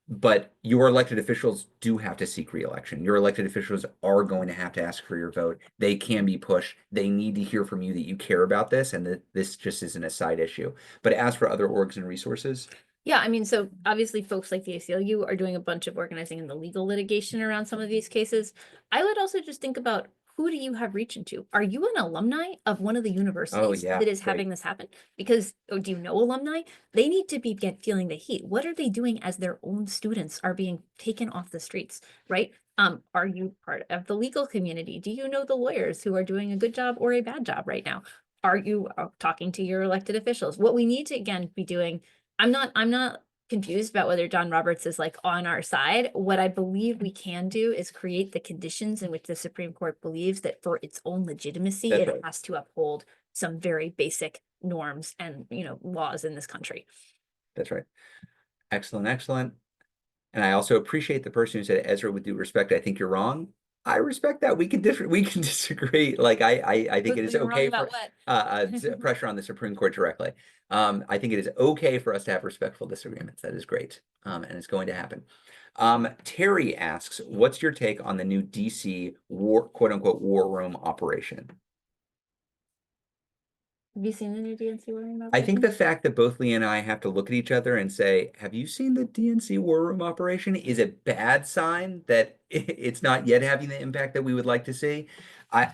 But your elected officials do have to seek reelection. Your elected officials are going to have to ask for your vote. They can be pushed. They need to hear from you that you care about this and that this just isn't a side issue. But as for other orgs and resources, Yeah, I mean, so obviously folks like the ACLU are doing a bunch of organizing in the legal litigation around some of these cases. I would also just think about, who do you have reach into? Are you an alumni of one of the universities yeah, that is right. having this happen? Because, or do you know alumni? They need to be feeling the heat. What are they doing as their own students are being taken off the streets, right? Are you part of the legal community? Do you know the lawyers who are doing a good job or a bad job right now? Are you talking to your elected officials? What we need to, again, be doing, I'm not confused about whether John Roberts is like on our side. What I believe we can do is create the conditions in which the Supreme Court believes that for its own legitimacy, That's it right. has to uphold some very basic norms and, you know, laws in this country. That's right. Excellent, excellent. And I also appreciate the person who said, Ezra, with due respect, I think you're wrong. I respect that. We can disagree. Like I think it is You're wrong okay about for what? pressure on the Supreme Court directly. I think it is okay for us to have respectful disagreements. That is great. And it's going to happen. Terry asks, what's your take on the new DC war, quote unquote, war room operation? Have you seen the new DNC warning I think operation? the fact that both Leah and I have to look at each other and say, have you seen the DNC War Room operation is a bad sign that it's not yet having the impact that we would like to see. I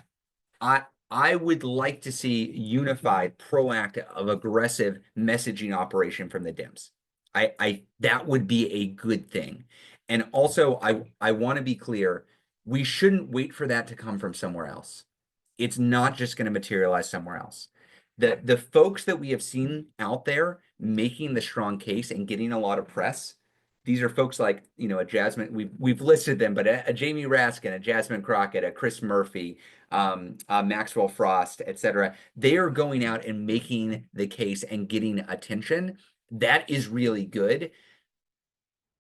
I would like to see unified, proactive, aggressive messaging operation from the Dems. I that would be a good thing. And also I want to be clear, we shouldn't wait for that to come from somewhere else. It's not just going to materialize somewhere else. The folks that we have seen out there making the strong case and getting a lot of press, these are folks like, you know, a Jasmine, we've listed them, but a Jamie Raskin, a Jasmine Crockett, a Chris Murphy, Maxwell Frost, etc. They are going out and making the case and getting attention. That is really good.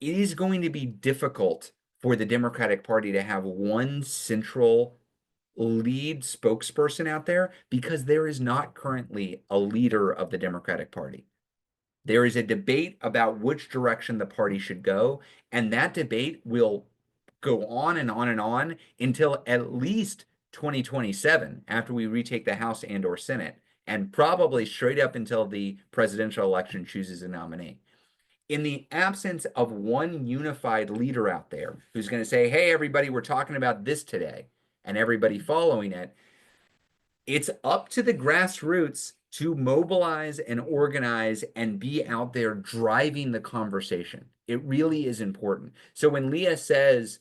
It is going to be difficult for the Democratic Party to have one central lead spokesperson out there because there is not currently a leader of the Democratic Party. There is a debate about which direction the party should go, and that debate will go on and on and on until at least 2027 after we retake the House and or Senate, and probably straight up until the presidential election chooses a nominee. In the absence of one unified leader out there who's going to say, hey, everybody, we're talking about this today, and everybody following it, it's up to the grassroots to mobilize and organize and be out there driving the conversation. It really is important. So when Leah says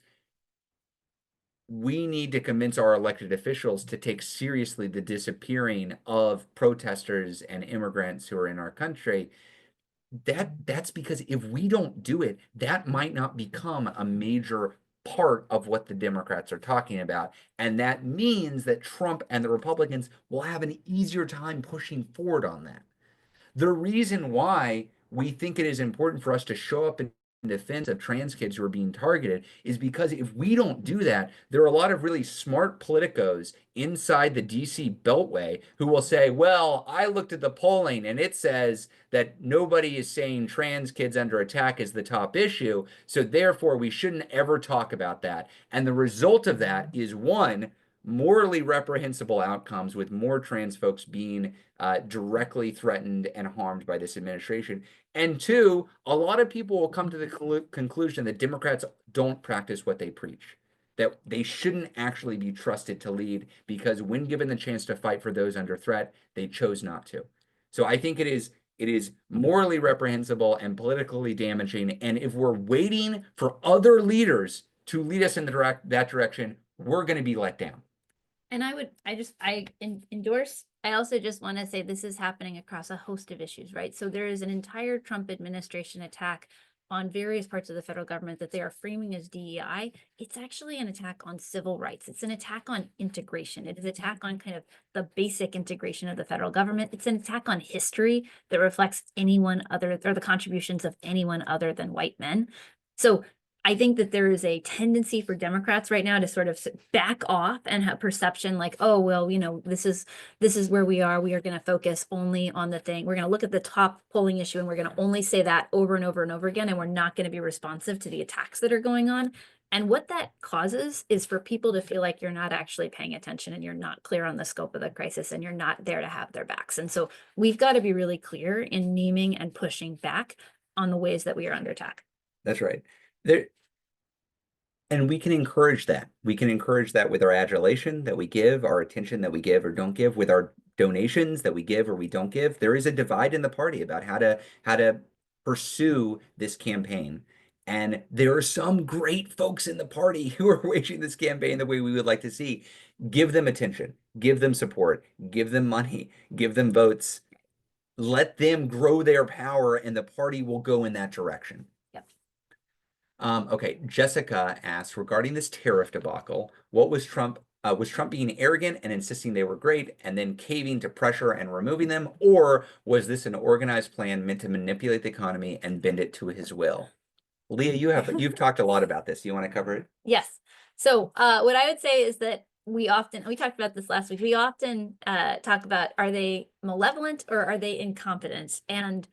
we need to convince our elected officials to take seriously the disappearing of protesters and immigrants who are in our country, that's because if we don't do it, that might not become a major part of what the Democrats are talking about. And that means that Trump and the Republicans will have an easier time pushing forward on that. The reason why we think it is important for us to show up in defense of trans kids who are being targeted is because if we don't do that, there are a lot of really smart politicos inside the DC Beltway who will say, well, I looked at the polling and it says that nobody is saying trans kids under attack is the top issue, so therefore we shouldn't ever talk about that. And the result of that is, one, morally reprehensible outcomes with more trans folks being directly threatened and harmed by this administration. And two, a lot of people will come to the conclusion that Democrats don't practice what they preach, that they shouldn't actually be trusted to lead because when given the chance to fight for those under threat, they chose not to. So I think it is morally reprehensible and politically damaging. And if we're waiting for other leaders to lead us in that direction, we're going to be let down. And I endorse. I also just want to say this is happening across a host of issues, right? So there is an entire Trump administration attack on various parts of the federal government that they are framing as DEI. It's actually an attack on civil rights. It's an attack on integration. It is an attack on kind of the basic integration of the federal government. It's an attack on history that reflects anyone other, or the contributions of anyone other than white men. So I think that there is a tendency for Democrats right now to sort of back off and have perception like, oh, well, this is where we are. We are going to focus only on the thing. We're going to look at the top polling issue and we're going to only say that over and over and over again. And we're not going to be responsive to the attacks that are going on. And what that causes is for people to feel like you're not actually paying attention and you're not clear on the scope of the crisis and you're not there to have their backs. And so we've got to be really clear in naming and pushing back on the ways that we are under attack. That's right. And we can encourage that. We can encourage that with our adulation that we give, our attention that we give or don't give, with our donations that we give or we don't give. There is a divide in the party about how to pursue this campaign. And there are some great folks in the party who are waging this campaign the way we would like to see. Give them attention, give them support, give them money, give them votes. Let them grow their power and the party will go in that direction. Okay, Jessica asked, regarding this tariff debacle, what was Trump being arrogant and insisting they were great and then caving to pressure and removing them? Or was this an organized plan meant to manipulate the economy and bend it to his will? Leah, you've talked a lot about this. You want to cover it? Yes. So what I would say is that we talked about this last week. We often talk about, are they malevolent or are they incompetent? And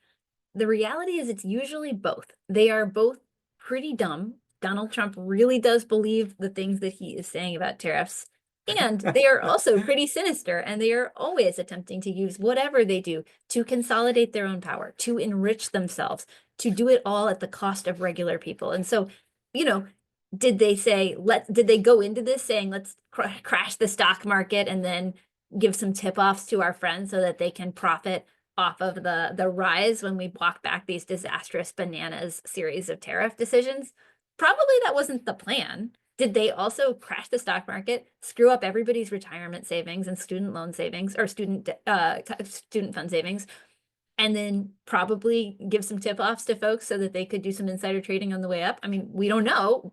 the reality is it's usually both. They are both pretty dumb. Donald Trump really does believe the things that he is saying about tariffs. And they are also pretty sinister, and they are always attempting to use whatever they do to consolidate their own power, to enrich themselves, to do it all at the cost of regular people. And so, did they go into this saying, let's crash the stock market and then give some tip-offs to our friends so that they can profit off of the rise when we walk back these disastrous bananas series of tariff decisions? Probably that wasn't the plan. Did they also crash the stock market, screw up everybody's retirement savings and student loan savings or student fund savings, and then probably give some tip-offs to folks so that they could do some insider trading on the way up? I mean, we don't know.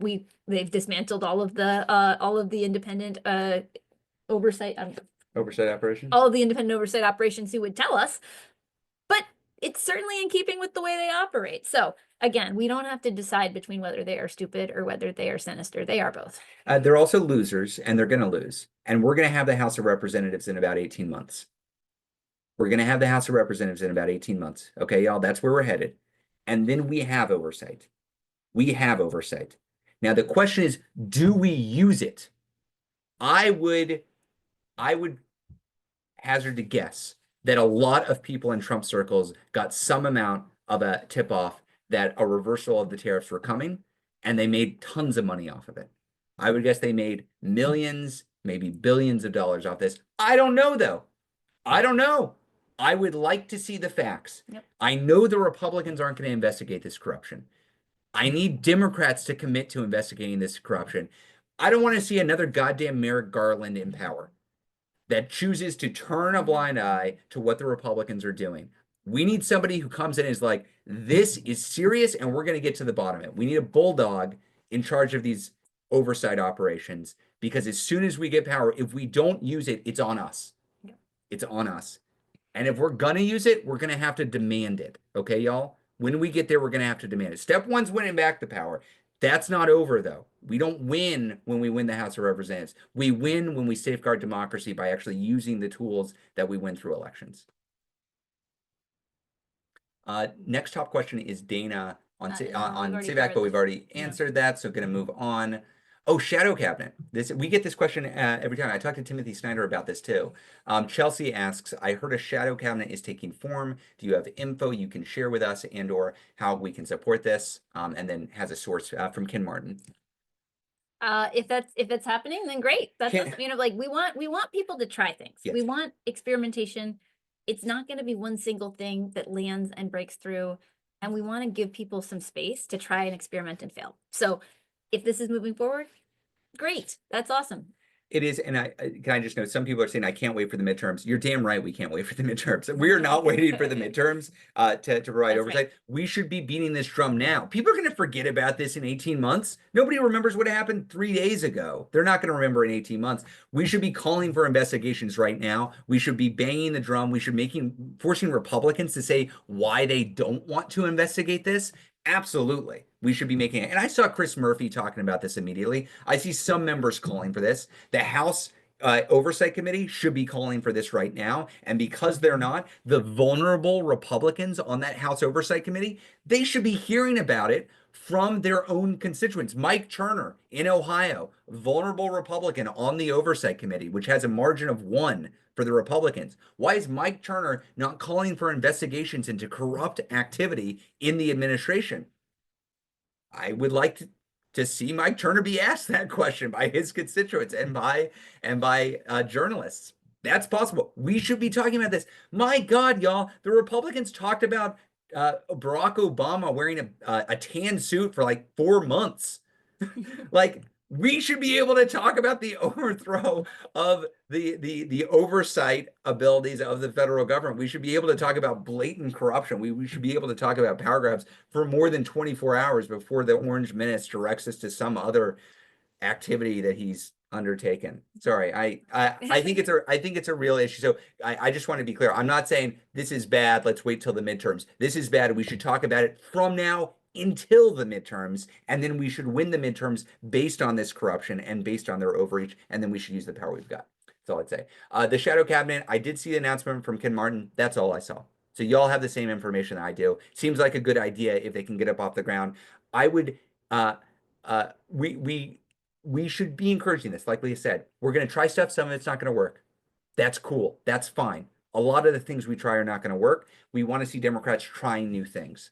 They've dismantled all of the independent oversight operations. All of the independent oversight operations who would tell us. But it's certainly in keeping with the way they operate. So again, we don't have to decide between whether they are stupid or whether they are sinister. They are both. They're also losers, and they're going to lose. And we're going to have the House of Representatives in about 18 months. We're going to have the House of Representatives in about 18 months. Okay, y'all, that's where we're headed. And then we have oversight. We have oversight. Now, the question is, do we use it? I would hazard to guess that a lot of people in Trump circles got some amount of a tip-off that a reversal of the tariffs were coming, and they made tons of money off of it. I would guess they made millions, maybe billions of dollars off this. I don't know, though. I don't know. I would like to see the facts. Yep. I know the Republicans aren't going to investigate this corruption. I need Democrats to commit to investigating this corruption. I don't want to see another goddamn Merrick Garland in power that chooses to turn a blind eye to what the Republicans are doing. We need somebody who comes in and is like, this is serious and we're going to get to the bottom of it. We need a bulldog in charge of these oversight operations, because as soon as we get power, if we don't use it, it's on us. Yeah. It's on us. And if we're going to use it, we're going to have to demand it. Okay, y'all? When we get there, we're going to have to demand it. Step one's winning back the power. That's not over, though. We don't win when we win the House of Representatives. We win when we safeguard democracy by actually using the tools that we win through elections. Next top question is Dana on CVAC, but we've already answered that, so going to move on. Oh, shadow cabinet. We get this question every time. I talked to Timothy Snyder about this too. Chelsea asks, I heard a shadow cabinet is taking form. Do you have info you can share with us and or how we can support this? And then has a source from Ken Martin. If it's happening, then great. That's like we want people to try things. Yes. We want experimentation. It's not going to be one single thing that lands and breaks through, and we want to give people some space to try and experiment and fail. So if this is moving forward, great. That's awesome. It is, and can I just note, some people are saying I can't wait for the midterms. You're damn right we can't wait for the midterms. We are not waiting for the midterms to provide oversight. Right. We should be beating this drum now. People are going to forget about this in 18 months. Nobody remembers what happened 3 days ago. They're not going to remember in 18 months. We should be calling for investigations right now. We should be banging the drum. We should forcing Republicans to say why they don't want to investigate this. Absolutely. We should be making it. And I saw Chris Murphy talking about this immediately. I see some members calling for this. The House Oversight Committee should be calling for this right now. And because they're not, the vulnerable Republicans on that House Oversight Committee, they should be hearing about it from their own constituents. Mike Turner in Ohio, vulnerable Republican on the Oversight Committee, which has a margin of 1 for the Republicans. Why is Mike Turner not calling for investigations into corrupt activity in the administration? I would like to see Mike Turner be asked that question by his constituents and by journalists. That's possible. We should be talking about this. My God, y'all, the Republicans talked about Barack Obama wearing a tan suit for like 4 months. Like, we should be able to talk about the overthrow of the oversight abilities of the federal government. We should be able to talk about blatant corruption. We should be able to talk about power grabs for more than 24 hours before the Orange Menace directs us to some other activity that he's undertaken. Sorry, I think it's a real issue. So I just want to be clear. I'm not saying this is bad. Let's wait till the midterms. This is bad. We should talk about it from now until the midterms, and then we should win the midterms based on this corruption and based on their overreach, and then we should use the power we've got. That's all I'd say. The shadow cabinet, I did see the announcement from Ken Martin. That's all I saw. So y'all have the same information that I do. Seems like a good idea if they can get up off the ground. I would, we should be encouraging this. Like Leah said, we're going to try stuff. Some of it's not going to work. That's cool. That's fine. A lot of the things we try are not going to work. We want to see Democrats trying new things.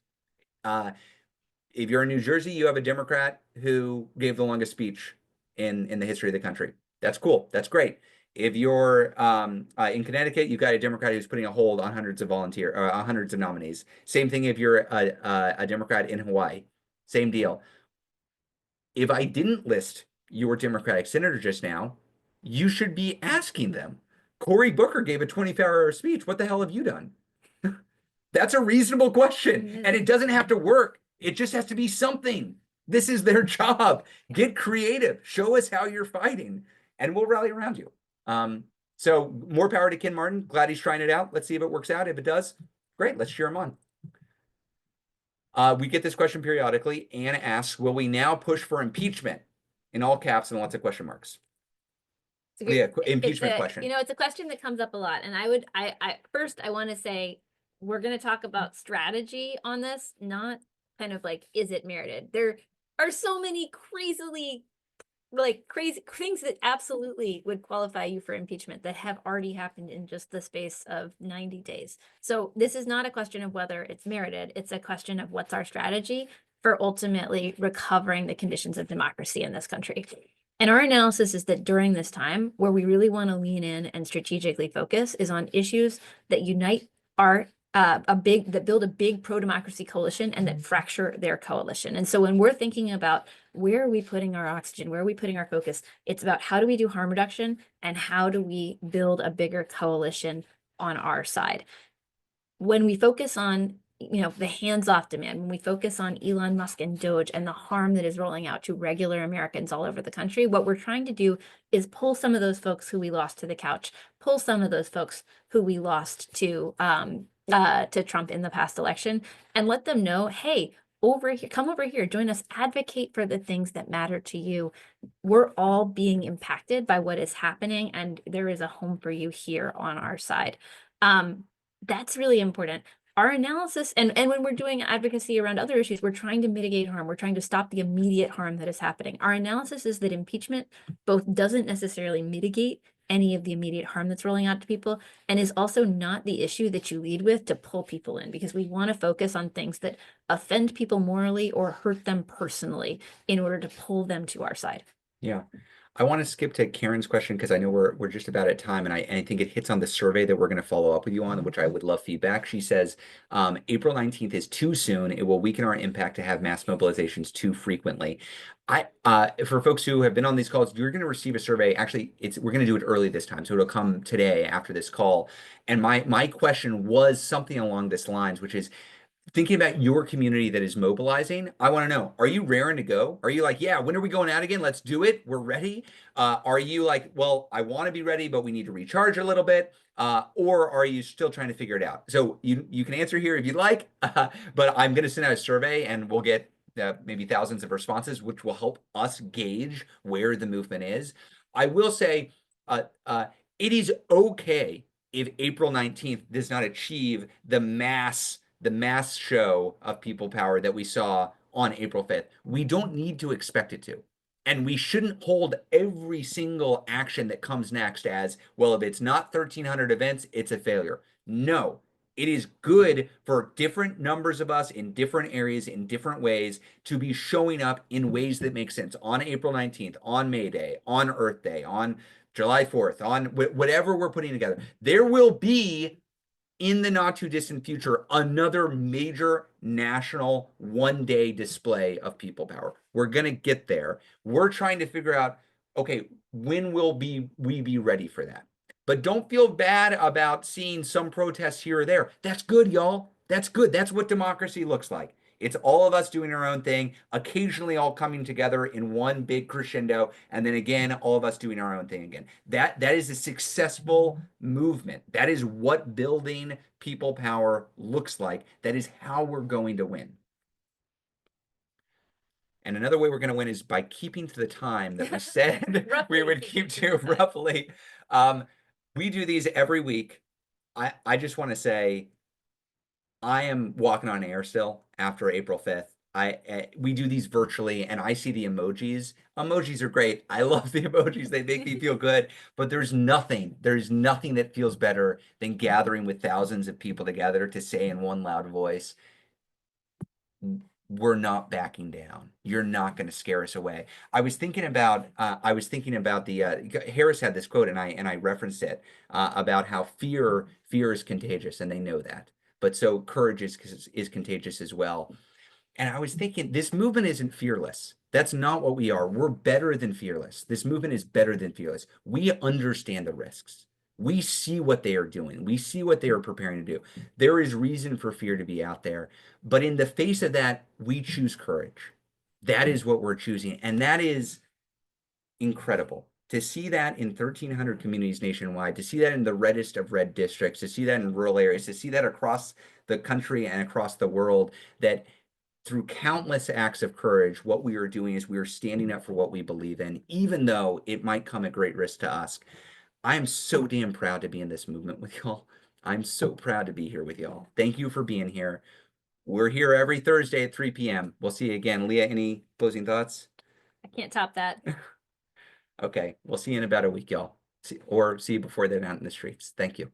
If you're in New Jersey, you have a Democrat who gave the longest speech in the history of the country. That's cool. That's great. If you're in Connecticut, you've got a Democrat who's putting a hold on hundreds of nominees. Same thing if you're a Democrat in Hawaii. Same deal. If I didn't list your Democratic senator just now, you should be asking them. Cory Booker gave a 24-hour speech. What the hell have you done? That's a reasonable question, and it doesn't have to work. It just has to be something. This is their job. Get creative. Show us how you're fighting, and we'll rally around you. So more power to Ken Martin. Glad he's trying it out. Let's see if it works out. If it does, great. Let's cheer him on. We get this question periodically. Anna asks, will we now push for impeachment? In all caps and lots of question marks. Yeah, impeachment question. It's a question that comes up a lot. And I want to say, we're going to talk about strategy on this, not kind of like, is it merited? There are so many crazy things that absolutely would qualify you for impeachment that have already happened in just the space of 90 days. So this is not a question of whether it's merited. It's a question of what's our strategy for ultimately recovering the conditions of democracy in this country. And our analysis is that during this time, where we really want to lean in and strategically focus is on issues that unite our that build a big pro-democracy coalition and that fracture their coalition. And so when we're thinking about where are we putting our oxygen, where are we putting our focus, it's about how do we do harm reduction and how do we build a bigger coalition on our side. When we focus on the hands-off demand, when we focus on Elon Musk and Doge and the harm that is rolling out to regular Americans all over the country, what we're trying to do is pull some of those folks who we lost to the couch, pull some of those folks who we lost to to Trump in the past election, and let them know, hey, over here, come over here, join us, advocate for the things that matter to you. We're all being impacted by what is happening, and there is a home for you here on our side. That's really important. Our analysis, and when we're doing advocacy around other issues, we're trying to mitigate harm. We're trying to stop the immediate harm that is happening. Our analysis is that impeachment both doesn't necessarily mitigate any of the immediate harm that's rolling out to people, and is also not the issue that you lead with to pull people in, because we want to focus on things that offend people morally or hurt them personally in order to pull them to our side. Yeah. I want to skip to Karen's question because I know we're just about at time, and I think it hits on the survey that we're going to follow up with you on, which I would love feedback. She says April 19th is too soon. It will weaken our impact to have mass mobilizations too frequently. For folks who have been on these calls, you're going to receive a survey. Actually, we're going to do it early this time, so it'll come today after this call. And my question was something along this lines, which is, thinking about your community that is mobilizing, I want to know, are you raring to go? Are you like, yeah, when are we going out again? Let's do it. We're ready. Are you like, well, I want to be ready, but we need to recharge a little bit? Or are you still trying to figure it out? So you can answer here if you'd like, but I'm going to send out a survey and we'll get maybe thousands of responses, which will help us gauge where the movement is. I will say it is okay if April 19th does not achieve the mass show of people power that we saw on April 5th. We don't need to expect it to. And we shouldn't hold every single action that comes next as, well, if it's not 1,300 events, it's a failure. No, it is good for different numbers of us in different areas, in different ways, to be showing up in ways that make sense on April 19th, on May Day, on Earth Day, on July 4th, on whatever we're putting together. There will be, in the not too distant future, another major national one-day display of people power. We're going to get there. We're trying to figure out, okay, when will we be ready for that? But don't feel bad about seeing some protests here or there. That's good, y'all. That's good. That's what democracy looks like. It's all of us doing our own thing, occasionally all coming together in one big crescendo, and then again, all of us doing our own thing again. That is a successful movement. That is what building people power looks like. That is how we're going to win. And another way we're going to win is by keeping to the time that we said we would keep to roughly. We do these every week. I just want to say, I am walking on air still after April 5th. We do these virtually, and I see the emojis. Emojis are great. I love the emojis. They make me feel good. But there's nothing that feels better than gathering with thousands of people together to say in one loud voice, we're not backing down. You're not going to scare us away. I was thinking about the Harris had this quote, and I referenced it about how fear is contagious, and they know that. But so courage is contagious as well. And I was thinking, this movement isn't fearless. That's not what we are. We're better than fearless. This movement is better than fearless. We understand the risks. We see what they are doing. We see what they are preparing to do. There is reason for fear to be out there. But in the face of that, we choose courage. That is what we're choosing. And that is incredible. To see that in 1,300 communities nationwide, to see that in the reddest of red districts, to see that in rural areas, to see that across the country and across the world, that through countless acts of courage, what we are doing is we are standing up for what we believe in, even though it might come at great risk to us. I am so damn proud to be in this movement with y'all. I'm so proud to be here with y'all. Thank you for being here. We're here every Thursday at 3 p.m. We'll see you again. Leah, any closing thoughts? I can't top that. Okay, we'll see you in about a week, y'all. See you before then out in the streets. Thank you.